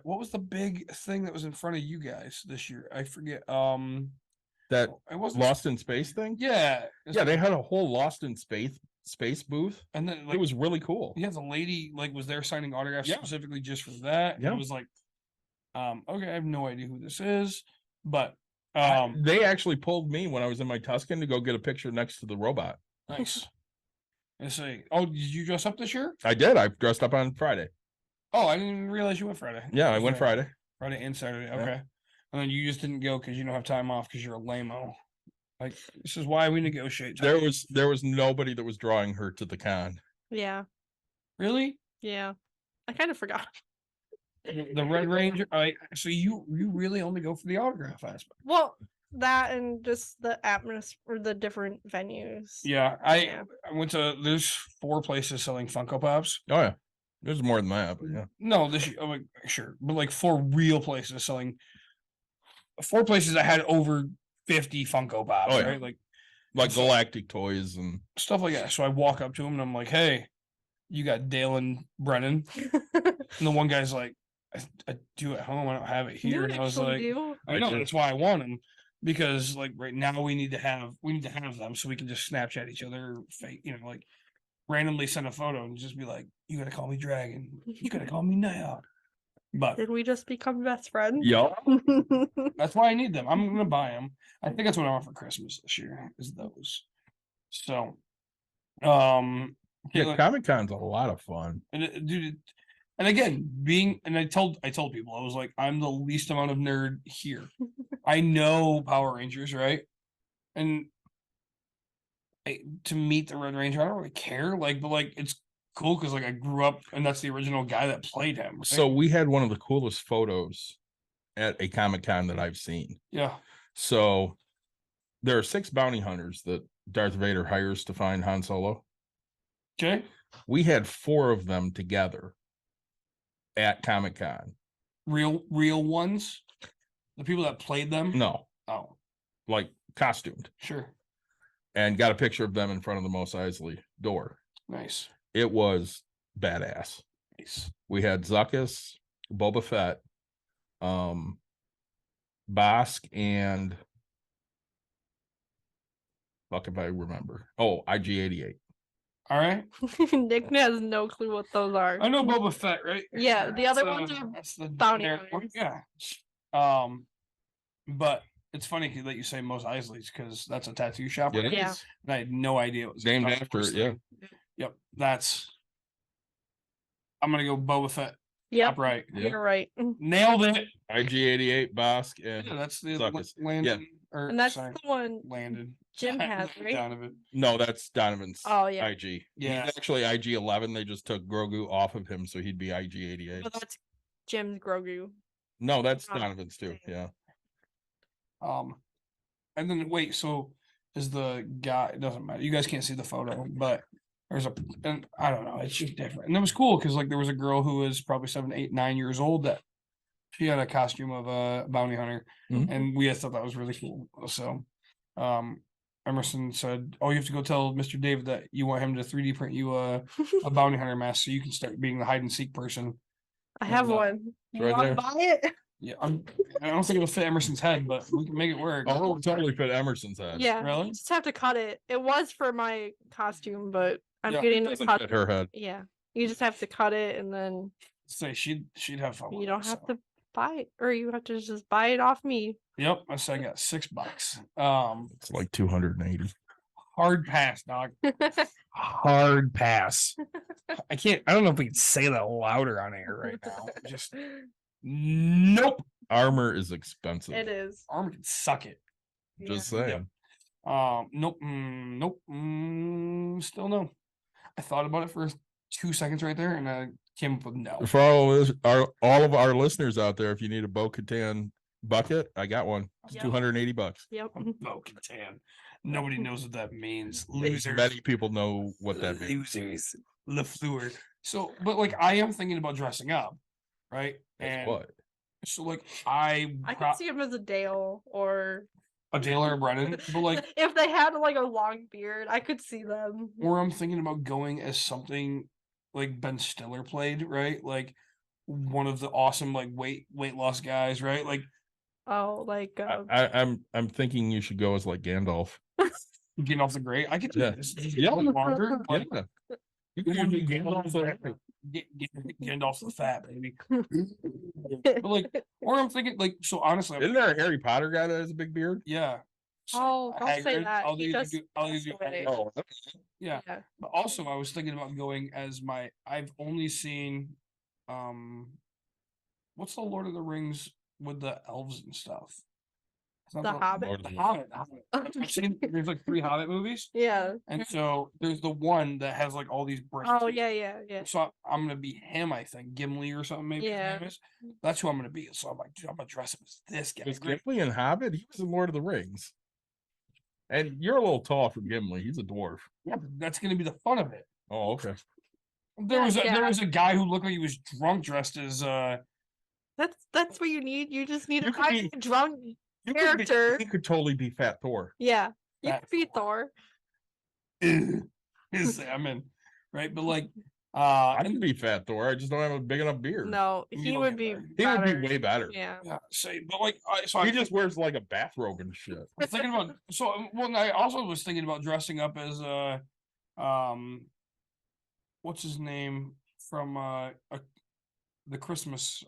what was the big thing that was in front of you guys this year? I forget. That It wasn't Lost in Space thing. Yeah. Yeah, they had a whole Lost in Space booth. and then like It was really cool. yeah, the lady like was there signing autographs Yeah. specifically just for that. And Yeah. it was like, okay, I have no idea who this is, but They actually pulled me when I was in my Tuscan to go get a picture next to the robot. nice. And say, oh, did you dress up this year? I did. I dressed up on Friday. Oh, I didn't even realize you went Friday. Yeah, I went Friday. Friday and Saturday. Yeah. Okay. And then you just didn't go because you don't have time off because you're a lame-o. Like this is why we negotiate. time. There was nobody that was drawing her to the con. Yeah. Really Yeah. I kind of forgot. the Red Ranger. So you really only go for the autograph aspect. Well, that and just the atmosphere or the different venues. Yeah, Yeah. I went to. There's 4 places selling Funko Pops. Oh yeah, there's more than that, but yeah. No, this year, like sure, but like 4 real places selling. 4 places that had over 50 Funko Pops, Oh, yeah. right? Like Like Galactic Toys and stuff like that. So I walk up to him and I'm like, "Hey, you got Dale and Brennan?" And the one guy's like, I do at home. I don't have it here." You And I was actually like, do? I know do. that's why I want them because like right now we need to have them so we can just Snapchat each other, fake, like randomly send a photo and just be like, "You gotta call me Dragon. You gotta call me Nighthawk." But Did we just become best friends? yup. that's why I need them. I'm gonna buy them. I think that's what I want for Christmas this year is those. So, Yeah, Caitlin- Comic Con's a lot of fun. and dude, and again, I told people I was like, I'm the least amount of nerd here. I know Power Rangers, right? And to meet the Red Ranger, I don't really care. Like, but like, it's cool because like I grew up, and that's the original guy that played him. right? So we had one of the coolest photos at a Comic Con that I've seen. yeah, So there are 6 bounty hunters that Darth Vader hires to find Han Solo. okay, We had 4 of them together at Comic Con. real ones, the people that played them. No, Oh, like costumed, sure, and got a picture of them in front of the Mos Eisley door. nice, It was badass. nice. We had Zuckuss, Boba Fett, Bosk, and fuck if I remember. Oh, IG-88. All right, Nick has no clue what those are. I know Boba Fett, right? Yeah, the other That's, ones are that's the bounty generic one, hunters. yeah. But it's funny that you say Mos Eisley's because that's a tattoo shop. Yeah, right? it Yeah. is. And I had no idea it was Named Star after Wars it, yeah. thing. Yep, that's. I'm gonna go Boba Fett. Yep, Upright. Yeah. you're right. Nailed it. IG-88, Bosk, and Yeah, that's the Zuckuss. Landon. Or And that's sorry, the one Landon. Jim has, right? Donovan. no, that's Donovan's Oh, yeah. IG. Yeah. He's actually IG-11. They just took Grogu off of him, so he'd be IG-88. But that's Jim's Grogu. No, that's Oh, Donovan's too. Yeah. And then wait, so is the guy? It doesn't matter. You guys can't see the photo, but there's and I don't know. It's just different, and it was cool because like there was a girl who was probably 7, 8, 9 years old that she had a costume of a bounty hunter, Mhm. and we thought that was really cool. So, Emerson said, "Oh, you have to go tell Mr. David that you want him to 3D print you a bounty hunter mask so you can start being the hide and seek person." I have Yeah. one. It's You right wanna there. buy it? Yeah, I don't think it'll fit Emerson's head, but we can make it work. Oh, it totally fit Emerson's head. Yeah. Really? You just have to cut it. It was for my costume, but I'm Yeah, getting It a doesn't cut. fit her head. Yeah. You just have to cut it and then Say she'd have fun. you with don't it, have so. to buy it. Or you have to just buy it off me. Yep, I said I got $6. It's like 280. Hard pass, dog. Hard pass. I don't know if we can say that louder on air right now. Just nope. Armor is expensive. It is. Arm can suck it. Just Yeah. saying. Still no. I thought about it for 2 seconds right there, and I came up with no. For all of our listeners out there, if you need a Bo-Katan bucket, I got one. It's Yep. $280. Yep. Bo-Katan. Nobody knows what that means. Losers. Many people know what that means. Losers. LaFleur. So, but like, I am thinking about dressing up, right? That's what? So, like, I could see him as a Dale or a Dale or a Brennan, but like, if they had like a long beard, I could see them. or I'm thinking about going as something like Ben Stiller played, right? Like one of the awesome like weight loss guys, right? Like Oh, like I'm thinking you should go as like Gandalf. getting off the grate. I could do Yeah. this. Yeah. Longer. Like, Yeah. You can be Gandalf. Gandalf the fat baby. But like, or I'm thinking like, so honestly, Isn't there a Harry Potter guy that has a big beard? yeah. Oh, don't say Hagrid, that. I'll He use just you- I'll use you- passed away. Oh, Yeah. Yeah. But also, I was thinking about going as I've only seen, what's the Lord of the Rings with the elves and stuff? It's not The Hobbit? Lord of The the Hobbit. I've seen, there's like 3 Hobbit movies, Yeah. and so there's the one that has like all these bricks. Oh yeah, yeah. So I'm gonna be him, I think, Gimli or something. Maybe his Yeah. name is. That's who I'm gonna be. So I'm like, dude, I'm gonna dress up as this guy. was Great. Gimli in Hobbit? He was in Lord of the Rings. And you're a little tall for Gimli. He's a dwarf. Yeah, but that's gonna be the fun of it. Oh, okay. There was Yeah. there was a guy who looked like he was drunk, dressed as That's what you need. You just need You a could kind be- of drunk. You Character. He could totally be Fat Thor. Yeah. You Fat could be Thor. his salmon, right? But like, I can be Fat Thor. I just don't have a big enough beard. No, You he don't would get be that. He would better. be way better. Yeah. yeah, say, but like, so He I'm just wears like a bathrobe and shit. thinking about. So, well, I also was thinking about dressing up as what's his name from the Christmas,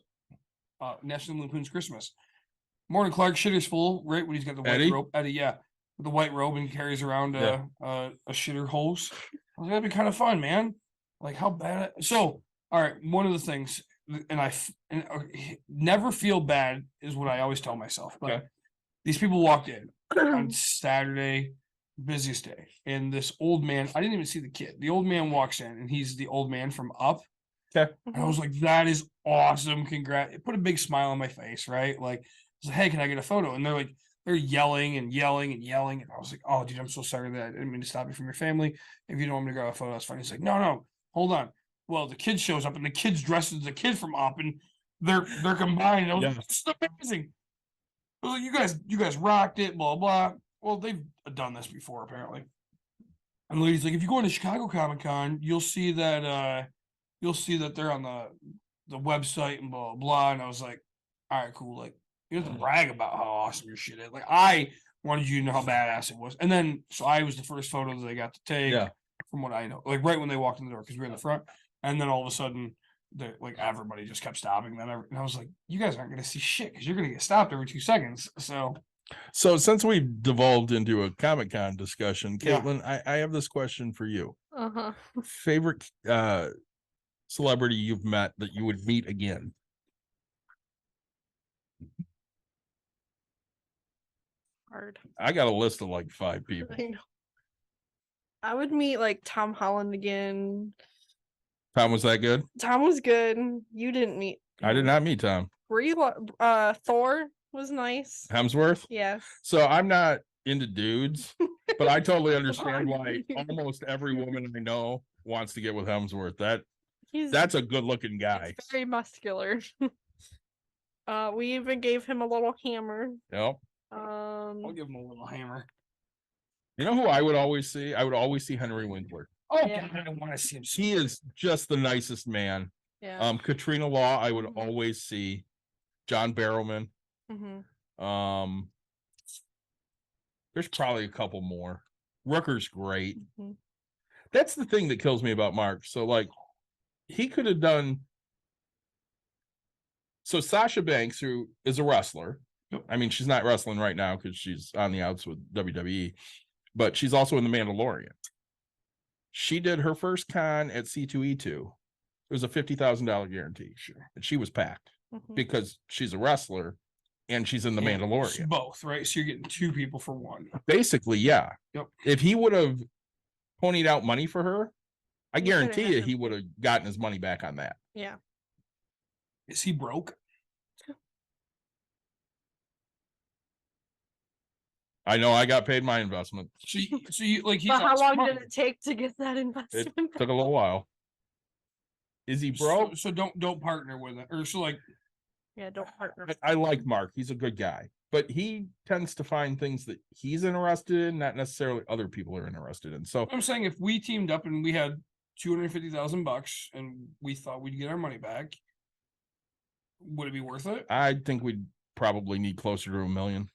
National Lampoon's Christmas. Morning, Clark. Shitter's full, right? When he's got the white Eddie? robe, Eddie, yeah, with the white robe and carries around Yeah. a shitter hose. I was like, that'd be kind of fun, man. Like, how bad? So, all right, one of the things, and never feel bad is what I always tell myself. But Okay. these people walked in on Saturday, busiest day, and this old man. I didn't even see the kid. The old man walks in, and he's the old man from Up. Okay. And I was like, that is awesome. Congrats. It put a big smile on my face, right? Like, I was like, hey, can I get a photo? And they're yelling and yelling and yelling. And I was like, oh, dude, I'm so sorry that I didn't mean to stop you from your family. If you don't want me to grab a photo, that's fine. He's like, no, hold on. Well, the kid shows up and the kid's dressed as the kid from Up, and they're combined. I was like, Yeah. it's amazing. I was like, you guys rocked it, blah, blah. Well, they've done this before, apparently. And the lady's like, if you go into Chicago Comic Con, you'll see that they're on the website and blah blah. And I was like, all right, cool. Like, you have to brag about how awesome your shit is. Like, I wanted you to know how badass it was. And then so I was the first photo that they got to take, Yeah. from what I know. Like right when they walked in the door, because we were in the front. And then all of a sudden, like everybody just kept stopping them. And I was like, you guys aren't gonna see shit because you're gonna get stopped every 2 seconds. So So since we've devolved into a Comic-Con discussion, Yeah. Caitlin, I have this question for you. Uh-huh. Favorite celebrity you've met that you would meet again? Hard. I got a list of like 5 people. I know. I would meet like Tom Holland again. Tom, was that good? Tom was good. You didn't meet. I did him. not meet Tom. Were you? Thor was nice. Hemsworth. Yes. So I'm not into dudes, but I totally understand why almost every woman I know wants to get with Hemsworth. He's That's a good looking guy. he's very muscular. We even gave him a little hammer. Yep. I'll give him a little hammer. You know who I would always see? I would always see Henry Winkler. Oh, Yeah. God, I don't want to see him. He is just the nicest man. Yeah. Katrina Law, I would Mhm. always see. John Barrowman. Mm-hmm. There's probably a couple more. Rooker's great. Mhm. That's the thing that kills me about Mark. So like he could have done. So Sasha Banks, who is a wrestler. Yep. I mean, she's not wrestling right now because she's on the outs with WWE, but she's also in The Mandalorian. She did her first con at C2E2. It was a $50,000 guarantee. Sure. And she was packed Mhm. because she's a wrestler and she's in the Yeah, it's Mandalorian. both, right? So you're getting 2 people for 1. Basically, yeah. Yep. If he would have ponied out money for her, I He could've guarantee had you to- he would have gotten his money back on that. Yeah. Is he broke? I know I got paid my investment. So you like he's But how not long smart. did it take to get that It investment? took a little while. Is he broke? So don't partner with it, or so like Yeah, don't partner. I like Mark. He's a good guy, but he tends to find things that he's interested in, not necessarily other people are interested in. So I'm saying, if we teamed up and we had $250,000 and we thought we'd get our money back, would it be worth it? I think we'd probably need closer to $1 million.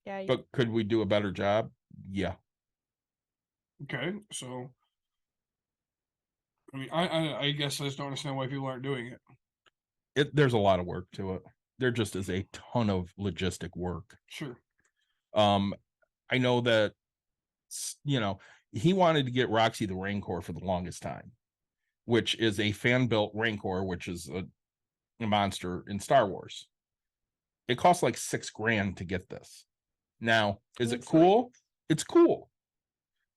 Yeah, you- But could we do a better job? Yeah. Okay, so I mean, I guess I just don't understand why people aren't doing it. There's a lot of work to it. There just is a ton of logistic work. Sure. I know that he wanted to get Roxy the Rancor for the longest time, which is a fan built Rancor, which is a monster in Star Wars. It costs like $6,000 to get this. Now, is it It's like- cool? It's cool.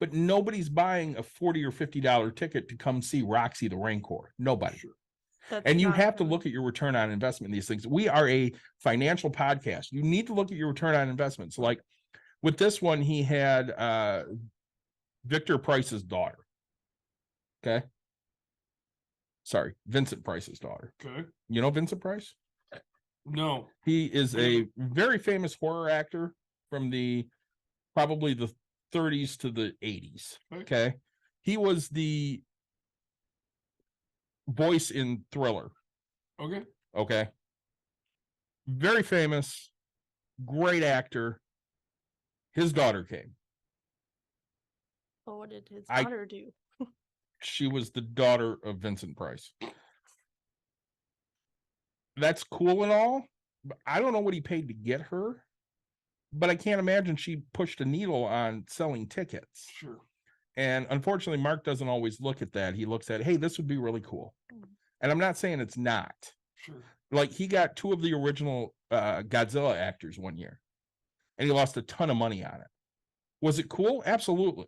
But nobody's buying a $40 or $50 ticket to come see Roxy the Rancor. Nobody. Sure. that's And you not have to gonna- look at your return on investment in these things. We are a financial podcast. You need to look at your return on investment. So like with this one, he had Victor Price's daughter. Okay. Sorry, Vincent Price's daughter. Okay. You know Vincent Price? No. He is a very famous horror actor from probably the 30s to the 80s. Okay. He was the voice in Thriller. Okay. Okay. Very famous, great actor. His daughter came. Well, what did his I- daughter do? She was the daughter of Vincent Price. That's cool and all, but I don't know what he paid to get her. But I can't imagine she pushed a needle on selling tickets. Sure. And unfortunately, Mark doesn't always look at that. He looks at, hey, this would be really cool. And I'm not saying it's not. Sure. Like he got 2 of the original Godzilla actors one year, and he lost a ton of money on it. Was it cool? Absolutely.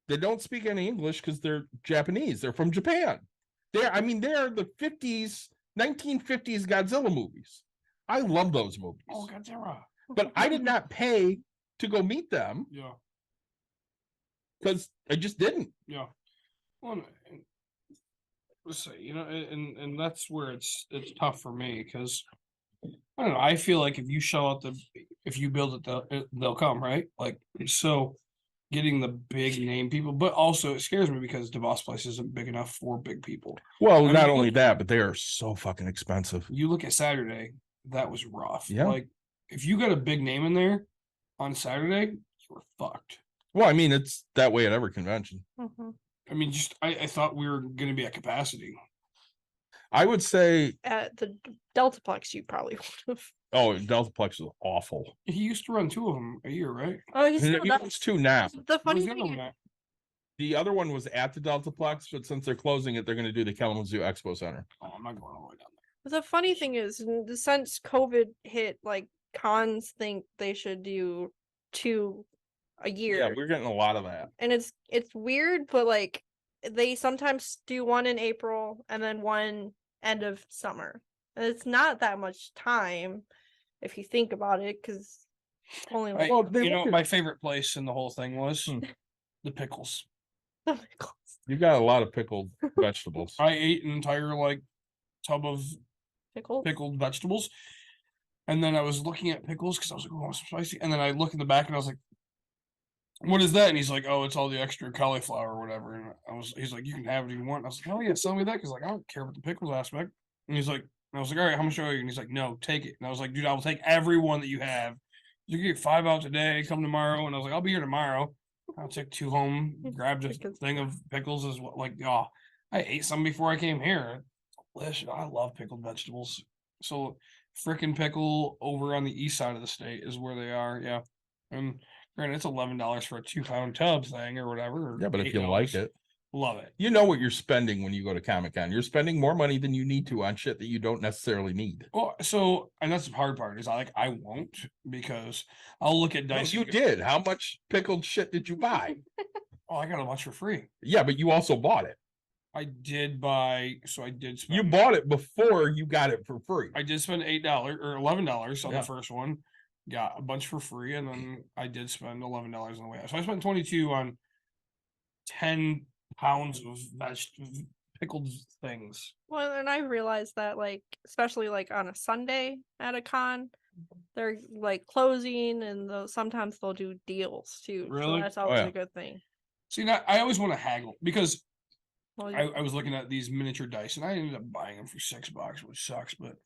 They don't speak any English because they're Japanese. They're from Japan. They're the 1950s Godzilla movies. I love those movies. Oh, Godzilla. But I did not pay to go meet them Yeah. because I just didn't. Yeah. Well, and let's say, and that's where it's tough for me, because I don't know. I feel like if you show out if you build it, they'll come, right? Like, so getting the big name people, but also it scares me because DeVos Place isn't big enough for big people. Well, I not mean, only that, but they are so fucking expensive. You look at Saturday, that was rough. Yeah. Like, if you got a big name in there on Saturday, you were fucked. Well, I mean, it's that way at every convention. Mhm. I mean, I thought we were going to be at capacity. I would say, At the Deltaplex, you probably would have. oh, Deltaplex is awful. He used to run 2 of them a year, right? Oh, he's He still does. owns 2 now. The What funny was the other thing one is, at? The other one was at the Deltaplex, but since they're closing it, they're going to do the Kalamazoo Expo Center. Oh, I'm not going all the way down the funny thing is, since COVID hit, like cons think they should do 2 a year. Yeah, we're getting a lot of that. And it's weird, but like they sometimes do one in April and then one end of summer. And it's not that much time if you think about it, because only like Well, there. they You know, look at- my favorite place in the whole thing was Hmm. the pickles. You got a lot of pickled vegetables. I ate an entire like tub of pickles. pickled vegetables, and then I was looking at pickles because I was like, "Oh, I want some spicy." And then I look in the back and I was like, "What is that?" And he's like, "Oh, it's all the extra cauliflower or whatever." And he's like, "You can have it if you want." And I was like, "Hell yeah, sell me that," because like I don't care about the pickles aspect. And he's like, and I was like, "All right, how much are you?" And he's like, "No, take it." And I was like, "Dude, I will take every one that you have. You can get 5 out today. Come tomorrow." And I was like, "I'll be here tomorrow." I'll take 2 home. Grabbed a Pickles. thing of pickles as well. Like, oh, I ate some before I came here. Delicious. I love pickled vegetables. So frickin' pickle over on the east side of the state is where they are. Yeah. And granted, it's $11 for a 2-pound tub thing or whatever. Or Yeah, but if you like $8. it, Love it. You know what you're spending when you go to Comic-Con. You're spending more money than you need to on shit that you don't necessarily need. Well, so and that's the hard part is I won't because I'll look at No, dice. you and go, did. How much pickled shit did you buy? Oh, I got a bunch for free. Yeah, but you also bought it. I did buy. So I did. Spend, You bought it before you got it for free. I did spend $8 or $11 on Yeah. the first one. Got a bunch for free, and then I did spend $11 on the way out. So I spent 22 on 10 pounds of pickled things. Well, and I realized that, like, especially like on a Sunday at a con, they're like closing, and sometimes they'll do deals too. Really? So that's always yeah. a good thing. See, now I always want to haggle because Well, I was looking at these miniature dice, and I ended up buying them for $6, which sucks. But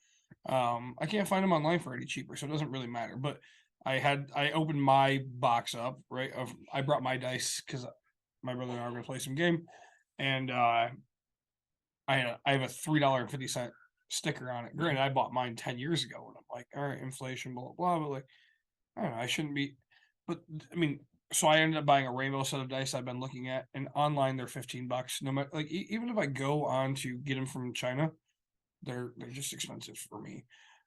I can't find them online for any cheaper, so it doesn't really matter. But I opened my box up, right? I brought my dice because my brother and I were gonna play some game, and I have a $3.50 sticker on it. Granted, I bought mine 10 years ago, and I'm like, all right, inflation, blah blah blah. But like, I don't know, I shouldn't be. But I mean, so I ended up buying a rainbow set of dice I've been looking at, and online they're $15. No matter, like, even if I go on to get them from China, they're just expensive for me.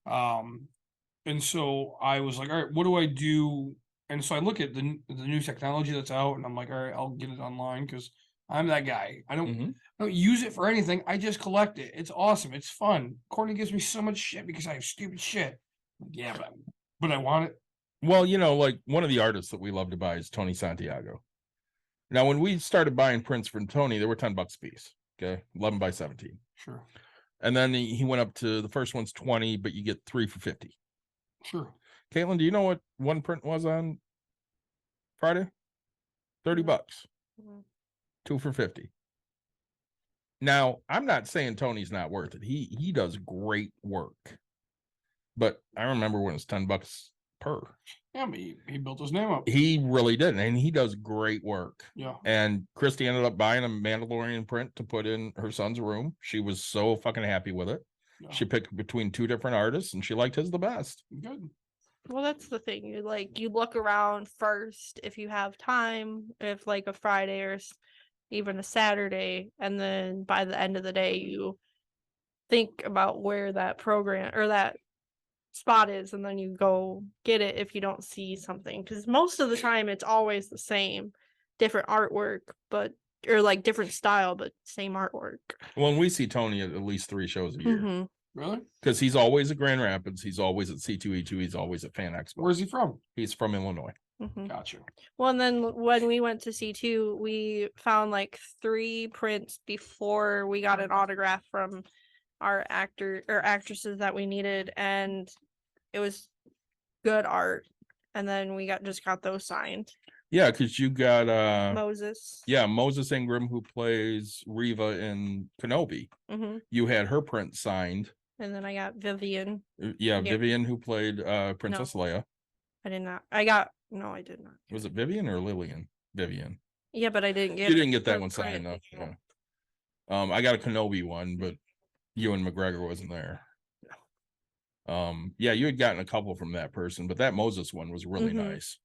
And so I was like, all right, what do I do? And so I look at the new technology that's out, and I'm like, all right, I'll get it online because I'm that guy. I don't use it for anything. I just collect it. It's awesome. It's fun. Courtney gives me so much shit because I have stupid shit. Yeah, but I want it. Well, you know, like one of the artists that we love to buy is Tony Santiago. Now, when we started buying prints from Tony, they were $10 a piece. Okay, 11 by 17. Sure, And then he went up to the first one's 20, but you get 3 for 50. sure. Caitlin, do you know what one print was on Friday? $30. Mhm. 2 for 50. Now, I'm not saying Tony's not worth it. He does great work. But I remember when it's $10 per. Yeah, but he built his name up. He really did, and he does great work. Yeah. And Christy ended up buying a Mandalorian print to put in her son's room. She was so fucking happy with it. Yeah. She picked between 2 different artists, and she liked his the best. Good. Well, that's the thing. You look around first if you have time, if like a Friday or even a Saturday, and then by the end of the day, you think about where that program or that spot is, and then you go get it if you don't see something. Because most of the time, it's always the same, different artwork, or like different style, but same artwork. When we see Tony at least 3 shows a year, Mhm. Really? because he's always at Grand Rapids, he's always at C2E2, he's always at Fan Expo. Where's he from? He's from Illinois. Mhm. Gotcha. Well, and then when we went to C2, we found like 3 prints before we got an autograph from our actor or actresses that we needed, and it was good art. And then we just got those signed. Yeah, because you got Moses. yeah, Moses Ingram, who plays Reva in Kenobi. hmm You had her print signed. And then I got Vivian. Yeah, Yep. Vivian, who played Princess Leia. I did not. No, I did not. Was it Vivian or Lillian? Vivian. Yeah, but I didn't get. You didn't get that the one signed print. though. Yeah. I got a Kenobi one, but Ewan McGregor wasn't there. Yeah, you had gotten a couple from that person, but that Moses one was really Mhm. nice.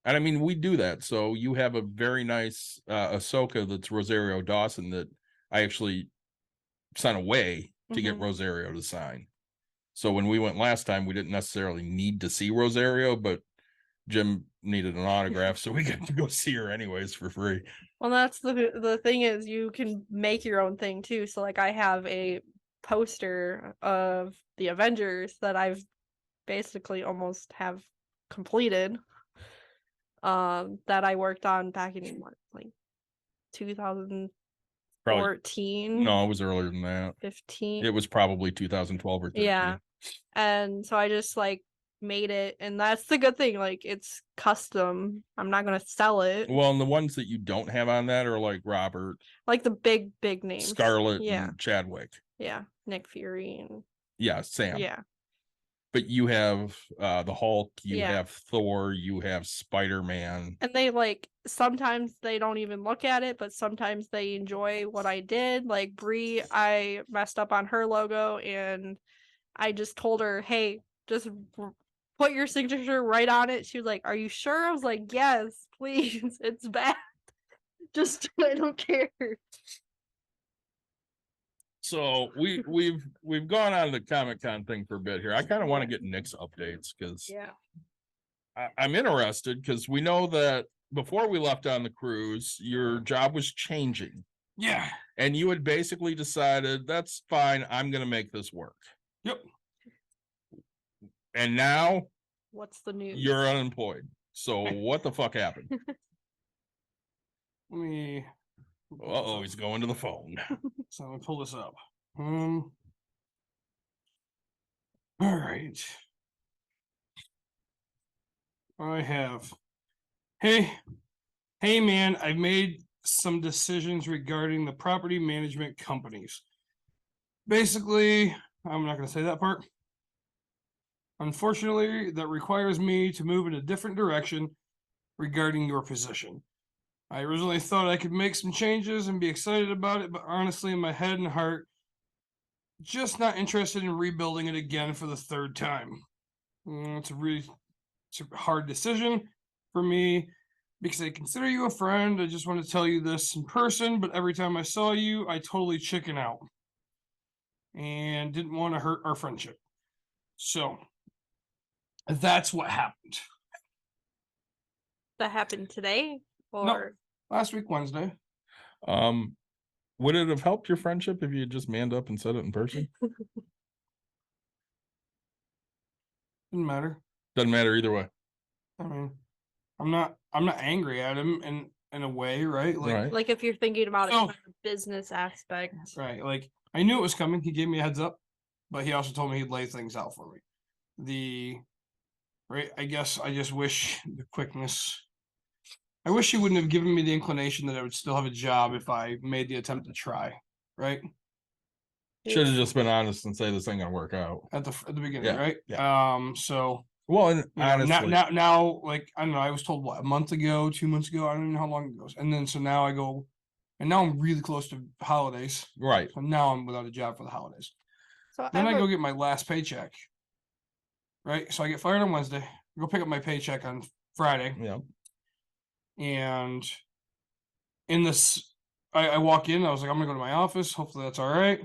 And I mean, we do that. So you have a very nice Ahsoka that's Rosario Dawson that I actually sent away to get Mhm. Rosario to sign. So when we went last time, we didn't necessarily need to see Rosario, but Jim needed an autograph, so we got to go see her anyways for free. Well, that's the thing is you can make your own thing too. So like I have a poster of the Avengers that I've basically almost have completed. That I worked on back in like 2014, Probably no, it was earlier than that. 15. It was probably 2012 or 13. Yeah. And so I just like made it, and that's the good thing. Like it's custom. I'm not gonna sell it. Well, and the ones that you don't have on that are like Robert, Like the big names. Scarlett, Yeah. and Chadwick. Yeah. Nick Fury and Yeah, Sam. yeah. But you have the Hulk, you Yeah. have Thor, you have Spider-Man. And they like sometimes they don't even look at it, but sometimes they enjoy what I did. Like Brie, I messed up on her logo, and I just told her, "Hey, just put your signature right on it." She was like, "Are you sure?" I was like, "Yes, please. It's bad." Just I don't care. So we've gone on the Comic-Con thing for a bit here. I kind of want to get Nick's updates because Yeah. I'm interested because we know that before we left on the cruise, your job was changing. Yeah. And you had basically decided that's fine, I'm gonna make this work. Yep. And now What's the news? you're unemployed. So what the fuck happened? Let me. Uh-oh, he's going to the phone. So let me pull this up. All right. I have. Hey man, I've made some decisions regarding the property management companies. Basically, I'm not going to say that part. Unfortunately, that requires me to move in a different direction regarding your position. I originally thought I could make some changes and be excited about it, but honestly, in my head and heart, just not interested in rebuilding it again for the third time. It's a hard decision for me because I consider you a friend. I just want to tell you this in person, but every time I saw you, I totally chicken out and didn't want to hurt our friendship. So that's what happened. That happened today? Or Last week, Wednesday. Would it have helped your friendship if you had just manned up and said it in person? Didn't matter. Doesn't matter either way. I mean, I'm not angry at him in a way, right? Like, Right. like if you're thinking about it Oh. from a business aspect. right. Like I knew it was coming. He gave me a heads up, but he also told me he'd lay things out for me. I guess I just wish the quickness. I wish he wouldn't have given me the inclination that I would still have a job if I made the attempt to try, right? Should have just been honest and say this ain't gonna work out. At the beginning, Yeah, right? So Well, and you know, honestly, now, like I don't know, I was told what, a month ago, 2 months ago, I don't even know how long it goes. And then so now I go, and now I'm really close to holidays. right. So now I'm without a job for the holidays. So Then I have go a- get my last paycheck. Right. So I get fired on Wednesday. I go pick up my paycheck on Friday. Yeah. And in this, I walk in, I was like, I'm gonna go to my office. Hopefully that's all right.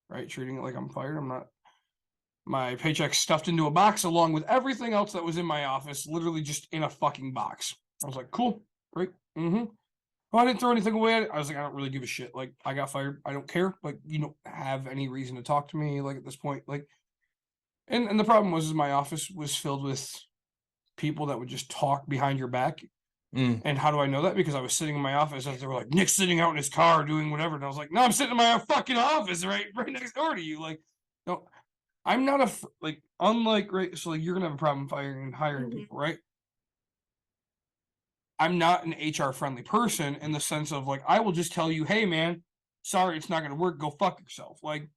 Right. Treating it like I'm fired. I'm not. My paycheck stuffed into a box along with everything else that was in my office, literally just in a fucking box. I was like, cool, great. Oh, I didn't throw anything away. I was like, I don't really give a shit. Like, I got fired. I don't care. Like, you don't have any reason to talk to me. Like at this point, like, and the problem was, is my office was filled with people that would just talk behind your back. Mm. And how do I know that? Because I was sitting in my office as they were like, Nick's sitting out in his car doing whatever. And I was like, no, I'm sitting in my fucking office right next door to you. Like, no, I'm not like, unlike, right. So like, you're going to have a problem hiring Mhm. people, right? I'm not an HR friendly person in the sense of like, I will just tell you, hey man, sorry, it's not going to work. Go fuck yourself. Like,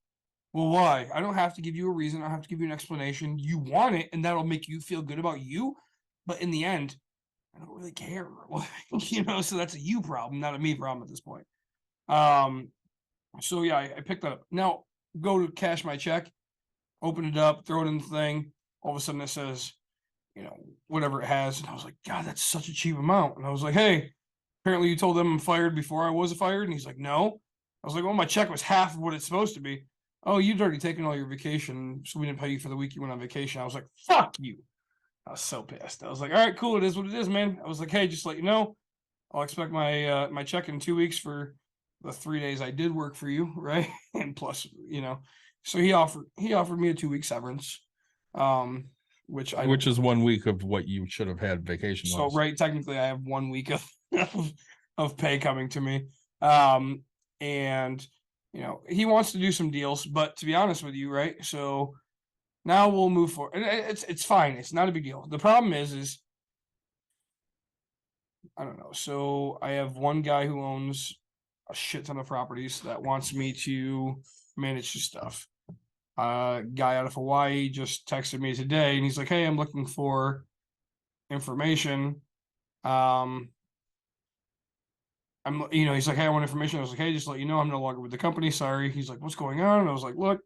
well, why? I don't have to give you a reason. I don't have to give you an explanation. You want it, and that'll make you feel good about you. But in the end, I don't really care. You know, so that's a you problem, not a me problem at this point. So yeah, I picked that up. Now go to cash my check, open it up, throw it in the thing. All of a sudden it says, you know, whatever it has. And I was like, God, that's such a cheap amount. And I was like, hey, apparently you told them I'm fired before I was fired. And he's like, no. I was like, well, my check was half of what it's supposed to be. Oh, you'd already taken all your vacation, so we didn't pay you for the week you went on vacation. I was like, fuck you. I was so pissed. I was like, all right, cool. It is what it is, man. I was like, hey, just let you know, I'll expect my my check in 2 weeks for the 3 days I did work for you, right? And plus, you know, so he offered me a 2-week severance, which Which is 1 week of what you should have had vacation. so wise. right, technically I have 1 week of pay coming to me. And you know, he wants to do some deals, but to be honest with you, right? So now we'll move forward. And it's fine. It's not a big deal. The problem is I don't know. So I have one guy who owns a shit ton of properties that wants me to manage his stuff. Guy out of Hawaii just texted me today and he's like, hey, I'm looking for information. You know, he's like, hey, I want information. I was like, hey, just let you know, I'm no longer with the company. Sorry. He's like, what's going on? And I was like, look,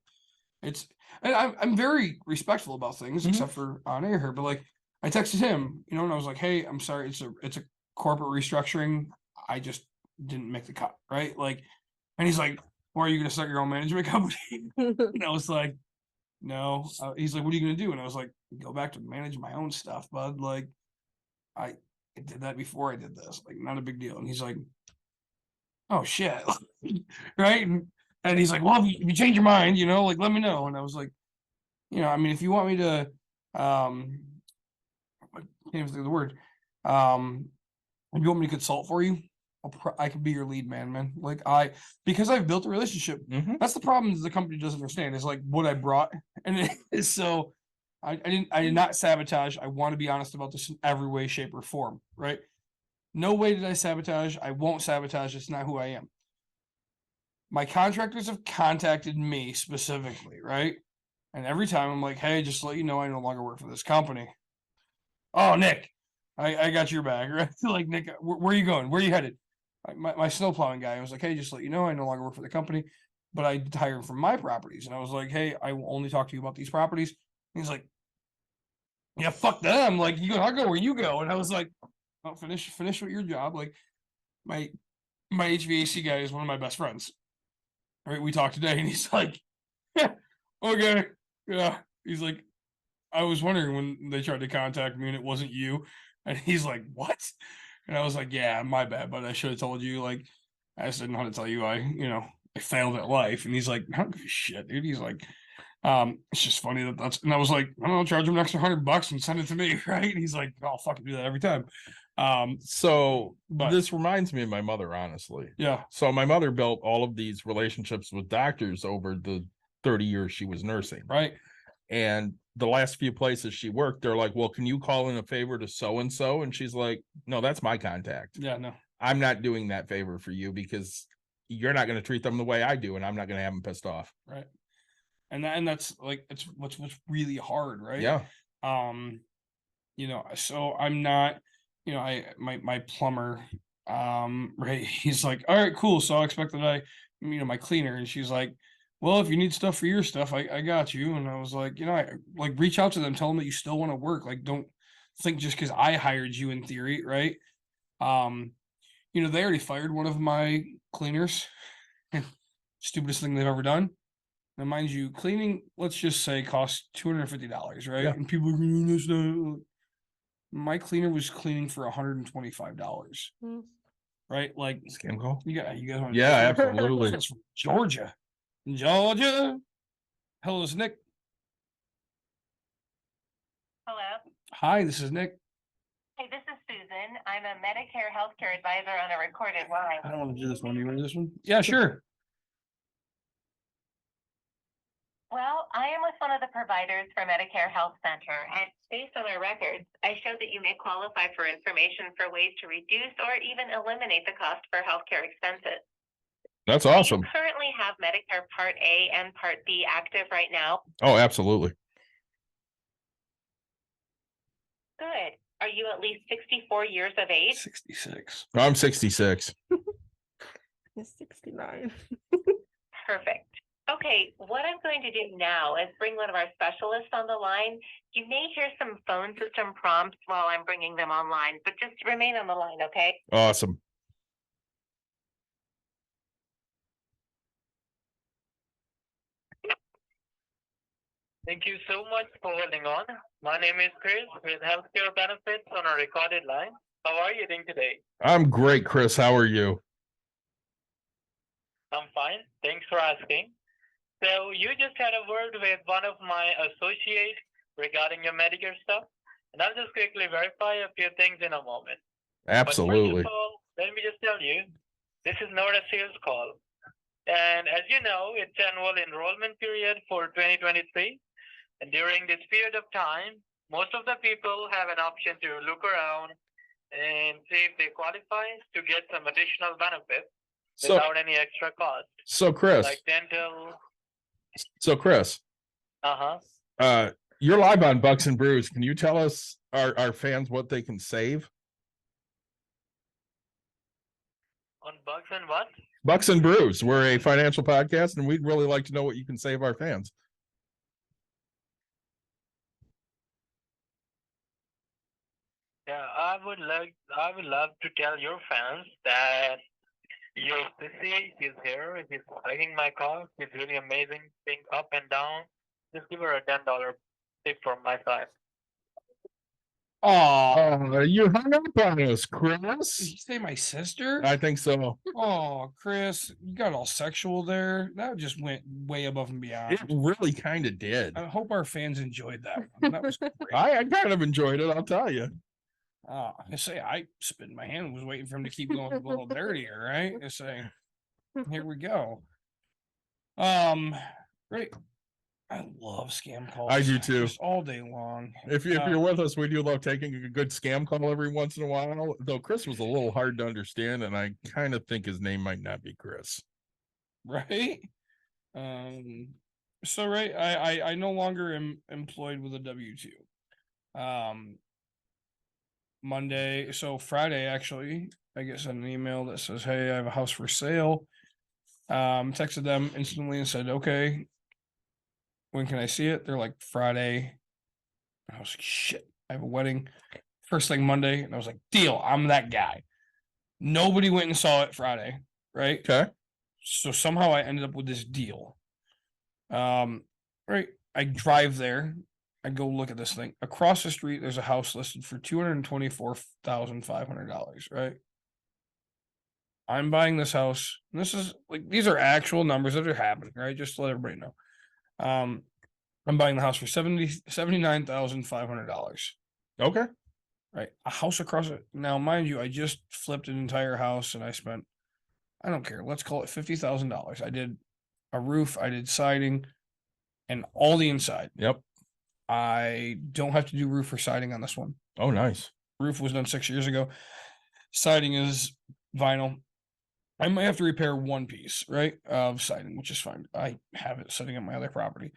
and I'm very respectful about things, Mhm. except for on air here. But like, I texted him, you know, and I was like, hey, I'm sorry, it's a corporate restructuring. I just didn't make the cut, right? Like, and he's like, "Or are you gonna start your own management company?" And I was like, "No." He's like, "What are you gonna do?" And I was like, "Go back to manage my own stuff, bud. Like, I did that before I did this. Like, not a big deal." And he's like, "Oh shit," right? And he's like, "Well, if you change your mind, like let me know." And I was like, I mean, if you want me to, I can't even think of the word, if you want me to consult for you, I can be your lead man. Like because I've built a relationship. Mhm. That's the problem the company doesn't understand is like what I brought, and it is so. I did not sabotage. I want to be honest about this in every way, shape, or form. Right? No way did I sabotage. I won't sabotage. It's not who I am. My contractors have contacted me specifically, right? And every time I'm like, "Hey, just to let you know, I no longer work for this company." "Oh, Nick, I got your bag," right? Like, "Nick, where are you going? Where are you headed?" My snowplowing guy, I was like, "Hey, just to let you know, I no longer work for the company, but I hire from my properties." And I was like, "Hey, I will only talk to you about these properties." And he's like, "Yeah, fuck them. Like, I'll go where you go." And I was like, "Well, finish with your job." Like, my HVAC guy is one of my best friends. Right? We talked today, and he's like, "Yeah, okay, yeah." He's like, "I was wondering when they tried to contact me and it wasn't you." And he's like, "What?" And I was like, "Yeah, my bad, but I should have told you. Like, I just didn't know how to tell you I failed at life." And he's like, "I don't give a shit, dude." He's like, it's just funny that's," and I was like, "I don't know, charge him an extra $100 and send it to me." Right? And he's like, "I'll fucking do that every time." So But- this reminds me of my mother, honestly. Yeah. So my mother built all of these relationships with doctors over the 30 years she was nursing. Right. And the last few places she worked, they're like, "Well, can you call in a favor to so and so?" And she's like, "No, that's my contact. Yeah. No. I'm not doing that favor for you because you're not going to treat them the way I do, and I'm not going to have them pissed off." Right. And that's like it's what's really hard, right? Yeah. So I'm not, my plumber, right, he's like, "All right, cool. So I expect that my cleaner," and she's like, "Well, if you need stuff for your stuff, I got you." And I was like, I like reach out to them, tell them that you still want to work. Like, don't think just because I hired you in theory, right? They already fired one of my cleaners. Stupidest thing they've ever done. Now, mind you, cleaning, let's just say, costs $250, right? Yeah. And people are going, "That's not." My cleaner was cleaning for $125, Hmm. right? Like, Scam call? you guys want Yeah, absolutely. That's from Georgia. Hello, this is Nick. Hello. Hi, this is Nick. Hey, this is Susan. I'm a Medicare healthcare advisor on a recorded line. I don't want to do this one. Do you want to do this one? Yeah, sure. Well, I am with one of the providers for Medicare Health Center, and based on our records, I show that you may qualify for information for ways to reduce or even eliminate the cost for healthcare expenses. That's Do awesome. you currently have Medicare Part A and Part B active right now? Oh, absolutely. Good. Are you at least 64 years of age? 66. I'm 66. He's 69. Perfect. Okay, what I'm going to do now is bring one of our specialists on the line. You may hear some phone system prompts while I'm bringing them online, but just remain on the line, okay? Awesome. Thank you so much for holding on. My name is Chris with Healthcare Benefits on a recorded line. How are you doing today? I'm great, Chris. How are you? I'm fine. Thanks for asking. So you just had a word with one of my associates regarding your Medicare stuff, and I'll just quickly verify a few things in a moment. Absolutely. But first of all, let me just tell you, this is not a sales call. And as you know, it's annual enrollment period for 2023. And during this period of time, most of the people have an option to look around and see if they qualify to get some additional benefits So, without any extra cost, so Chris, like dental. Chris, you're live on Bucks and Brews. Can you tell us, our fans, what they can save? On Bucks and what? Bucks and Brews. We're a financial podcast, and we'd really like to know what you can save our fans. Yeah, I would love to tell your fans that Your sissy, he's here. He's cleaning my car. He's really amazing. Being up and down. Just give her a $10 tip from my side. Oh, You hung up on us, did you Chris. say my sister? I think so. Oh, Chris, you got all sexual there. That just went way above and beyond. It really kind of did. I hope our fans enjoyed that one. That was great. I kind of enjoyed it, I'll tell you. I say I spit in my hand and was waiting for him to keep going a little dirtier, right? I say, here we go. Great. I love scam calls. I do too. Just all day long. If you're with us, we do love taking a good scam call every once in a while. Though Chris was a little hard to understand, and I kind of think his name might not be Chris. Right. So right, I no longer am employed with a W-2. Monday, so Friday actually, I get sent an email that says, "Hey, I have a house for sale." Texted them instantly and said, "Okay, when can I see it?" They're like, "Friday." I was like, "Shit, I have a wedding first thing Monday," and I was like, "Deal, I'm that guy." Nobody went and saw it Friday, right? Okay. So somehow I ended up with this deal. Right, I drive there. I go look at this thing. Across the street, there's a house listed for $224,500, right? I'm buying this house. And this is like, these are actual numbers that are happening, right? Just to let everybody know. I'm buying the house for $79,500. Okay. Right. A house across it. Now, mind you, I just flipped an entire house and I spent, I don't care, let's call it $50,000. I did a roof, I did siding, and all the inside. Yep. I don't have to do roof or siding on this one. Oh, nice. Roof was done 6 years ago. Siding is vinyl. I might have to repair one piece, right, of siding, which is fine. I have it sitting on my other property.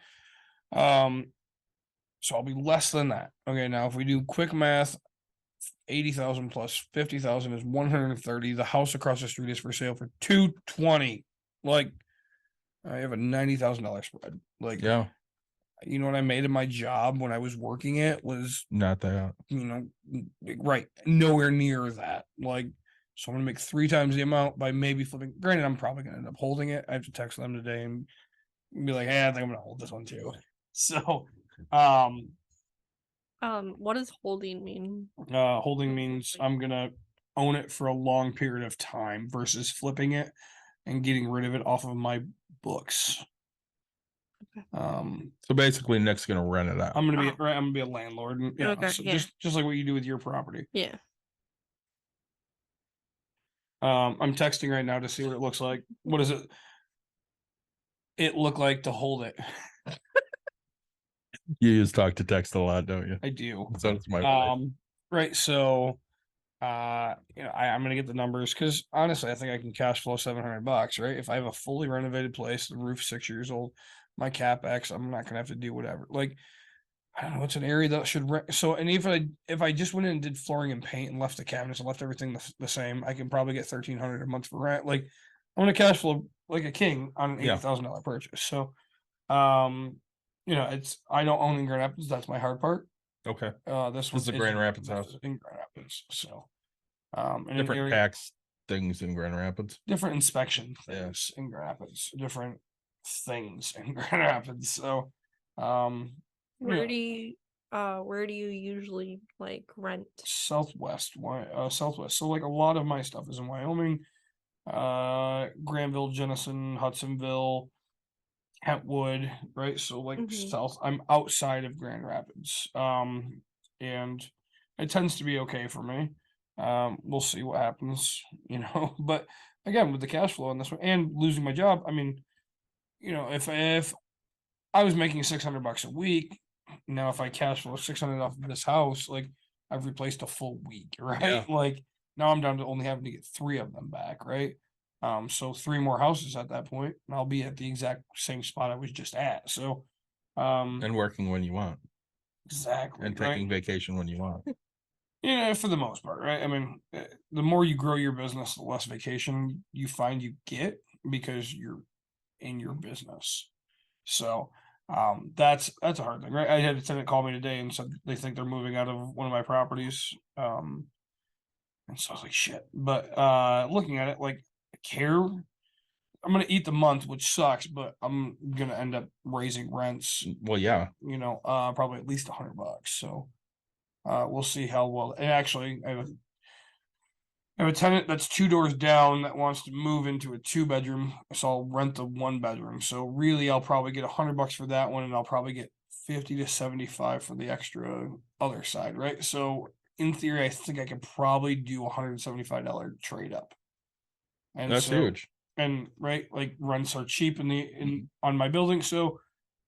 So I'll be less than that. Okay, now if we do quick math, 80,000 plus 50,000 is 130. The house across the street is for sale for 220. Like, I have a $90,000 spread. Like, Yeah. you know what I made in my job when I was working it was, Not that. you know, right, nowhere near that. Like, so I'm gonna make 3 times the amount by maybe flipping. Granted, I'm probably gonna end up holding it. I have to text them today and be like, "Hey, I think I'm gonna hold this one too." So, What does holding mean? holding means I'm gonna own it for a long period of time versus flipping it and getting rid of it off of my books. So basically, Nick's gonna rent it out. I'm gonna be right. I'm gonna be a landlord. And, yeah, Okay, so yeah. just like what you do with your property. Yeah. I'm texting right now to see what it looks like. What does it look like to hold it? You just talk to text a lot, don't you? I do. So it's my wife. Right. So, you know, I'm gonna get the numbers because honestly, I think I can cash flow $700, right? If I have a fully renovated place, the roof's 6 years old, my CapEx, I'm not gonna have to do whatever. Like, I don't know, it's an area that should rent. So, and if I just went in and did flooring and paint and left the cabinets and left everything the same, I can probably get $1,300 a month for rent. Like, I'm gonna cash flow like a king on an Yeah. $80,000 purchase. So, you know, I don't own in Grand Rapids. That's my hard part. Okay. This is the one Grand isn't. Rapids This house. is in Grand Rapids. So, in an Different area- tax things in Grand Rapids. different inspection Yeah. things in Grand Rapids, different things in Grand Rapids. So, yeah. Where do you usually like rent? Southwest, Southwest. So like a lot of my stuff is in Wyoming, Granville, Jenison, Hudsonville, Kentwood, right? So like Mhm. south, I'm outside of Grand Rapids. And it tends to be okay for me. We'll see what happens, you know. But again, with the cash flow on this one and losing my job, I mean, you know, if I was making $600 a week, now if I cash flow 600 off of this house, like I've replaced a full week, right? Yeah. Like now I'm down to only having to get 3 of them back, right? So 3 more houses at that point, and I'll be at the exact same spot I was just at. So, And working when you want. exactly, And right? taking vacation when you want. Yeah, for the most part, right? I mean, the more you grow your business, the less vacation you find you get because you're in your business. So, that's a hard thing, right? I had a tenant call me today and said they think they're moving out of one of my properties. And so I was like, shit. But looking at it, like care. I'm gonna eat the month, which sucks, but I'm gonna end up raising rents. Well, yeah. Probably at least $100. So we'll see how well. And actually, I have a tenant that's 2 doors down that wants to move into a 2-bedroom, so I'll rent the 1-bedroom. So really, I'll probably get $100 for that one, and I'll probably get 50 to 75 for the extra other side, right? So in theory, I think I could probably do $175 trade up. And That's huge. And right, like rents are cheap on my building, so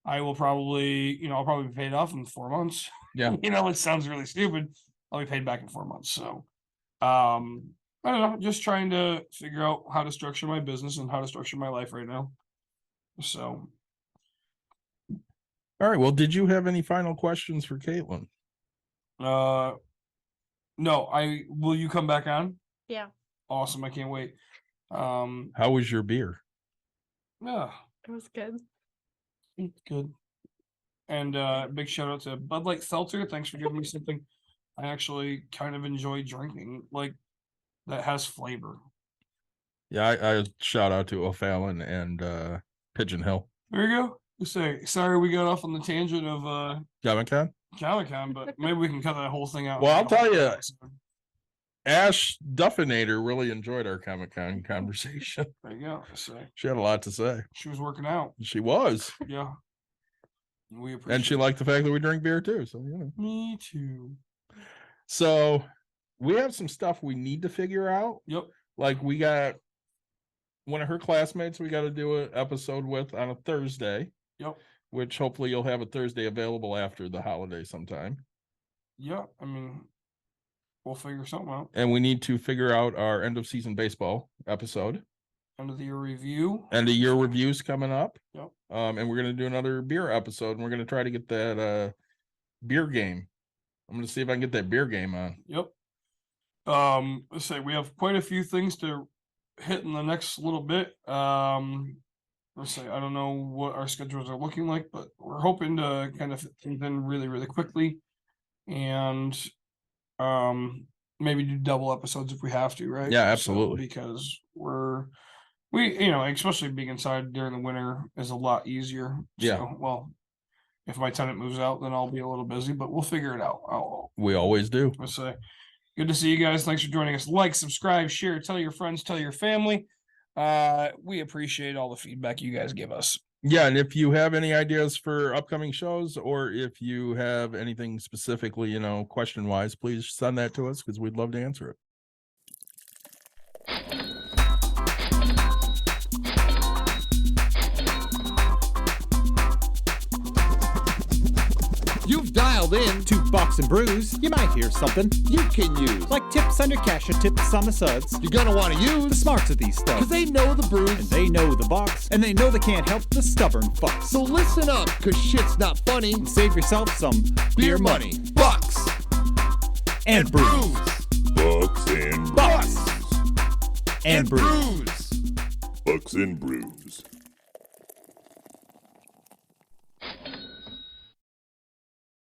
I will probably, I'll probably be paid off in 4 months. Yeah. It sounds really stupid. I'll be paid back in 4 months. So I don't know, just trying to figure out how to structure my business and how to structure my life right now. So All right. Well, did you have any final questions for Caitlin? no, will you come back on? Yeah. Awesome, I can't wait. How was your beer? Yeah, It was good. good. And big shout out to Bud Light Seltzer. Thanks for giving me something I actually kind of enjoy drinking, like that has flavor. Yeah, I shout out to O'Fallon and Pigeon Hill. There you go. Sorry we got off on the tangent of Comic-Con? Comic-Con, but maybe we can cut that whole thing out. Well, I'll tell you, Ash Duffinator really enjoyed our Comic-Con conversation. There you go. She had a lot to say. She was working out. She was. Yeah. We appreciate And she liked the fact that we drink beer too. So, Me too. So we have some stuff we need to figure out. Yep. Like we got one of her classmates we got to do an episode with on a Thursday. Yep. Which hopefully you'll have a Thursday available after the holiday sometime. Yeah. I mean, we'll figure something out. And we need to figure out our end of season baseball episode. End of the year review. End of year reviews coming up. Yep. And we're gonna do another beer episode, and we're gonna try to get that beer game. I'm gonna see if I can get that beer game on. Yep. Let's say we have quite a few things to hit in the next little bit. Let's say I don't know what our schedules are looking like, but we're hoping to kind of fit things in really, really quickly, and maybe do double episodes if we have to, right? Yeah, So, absolutely. because especially being inside during the winter is a lot easier. Yeah. So, well, if my tenant moves out, then I'll be a little busy, but we'll figure it out. We always do. Let's say, good to see you guys. Thanks for joining us. Like, subscribe, share, tell your friends, tell your family. We appreciate all the feedback you guys give us. Yeah, and if you have any ideas for upcoming shows, or if you have anything specifically, question wise, please send that to us because we'd love to answer it. You've dialed in To Box and Brews, you might hear something you can use. like tips under cash or tips on the suds. You're gonna want to The use smarts of these because stuff. they know the And brews. they know the box, and they know they can't help the stubborn fucks. So listen up, cause shit's not funny. And save yourself some Beer money, bucks, and brews. Bucks and Bucks brews. and brews. brews. Bucks and brews.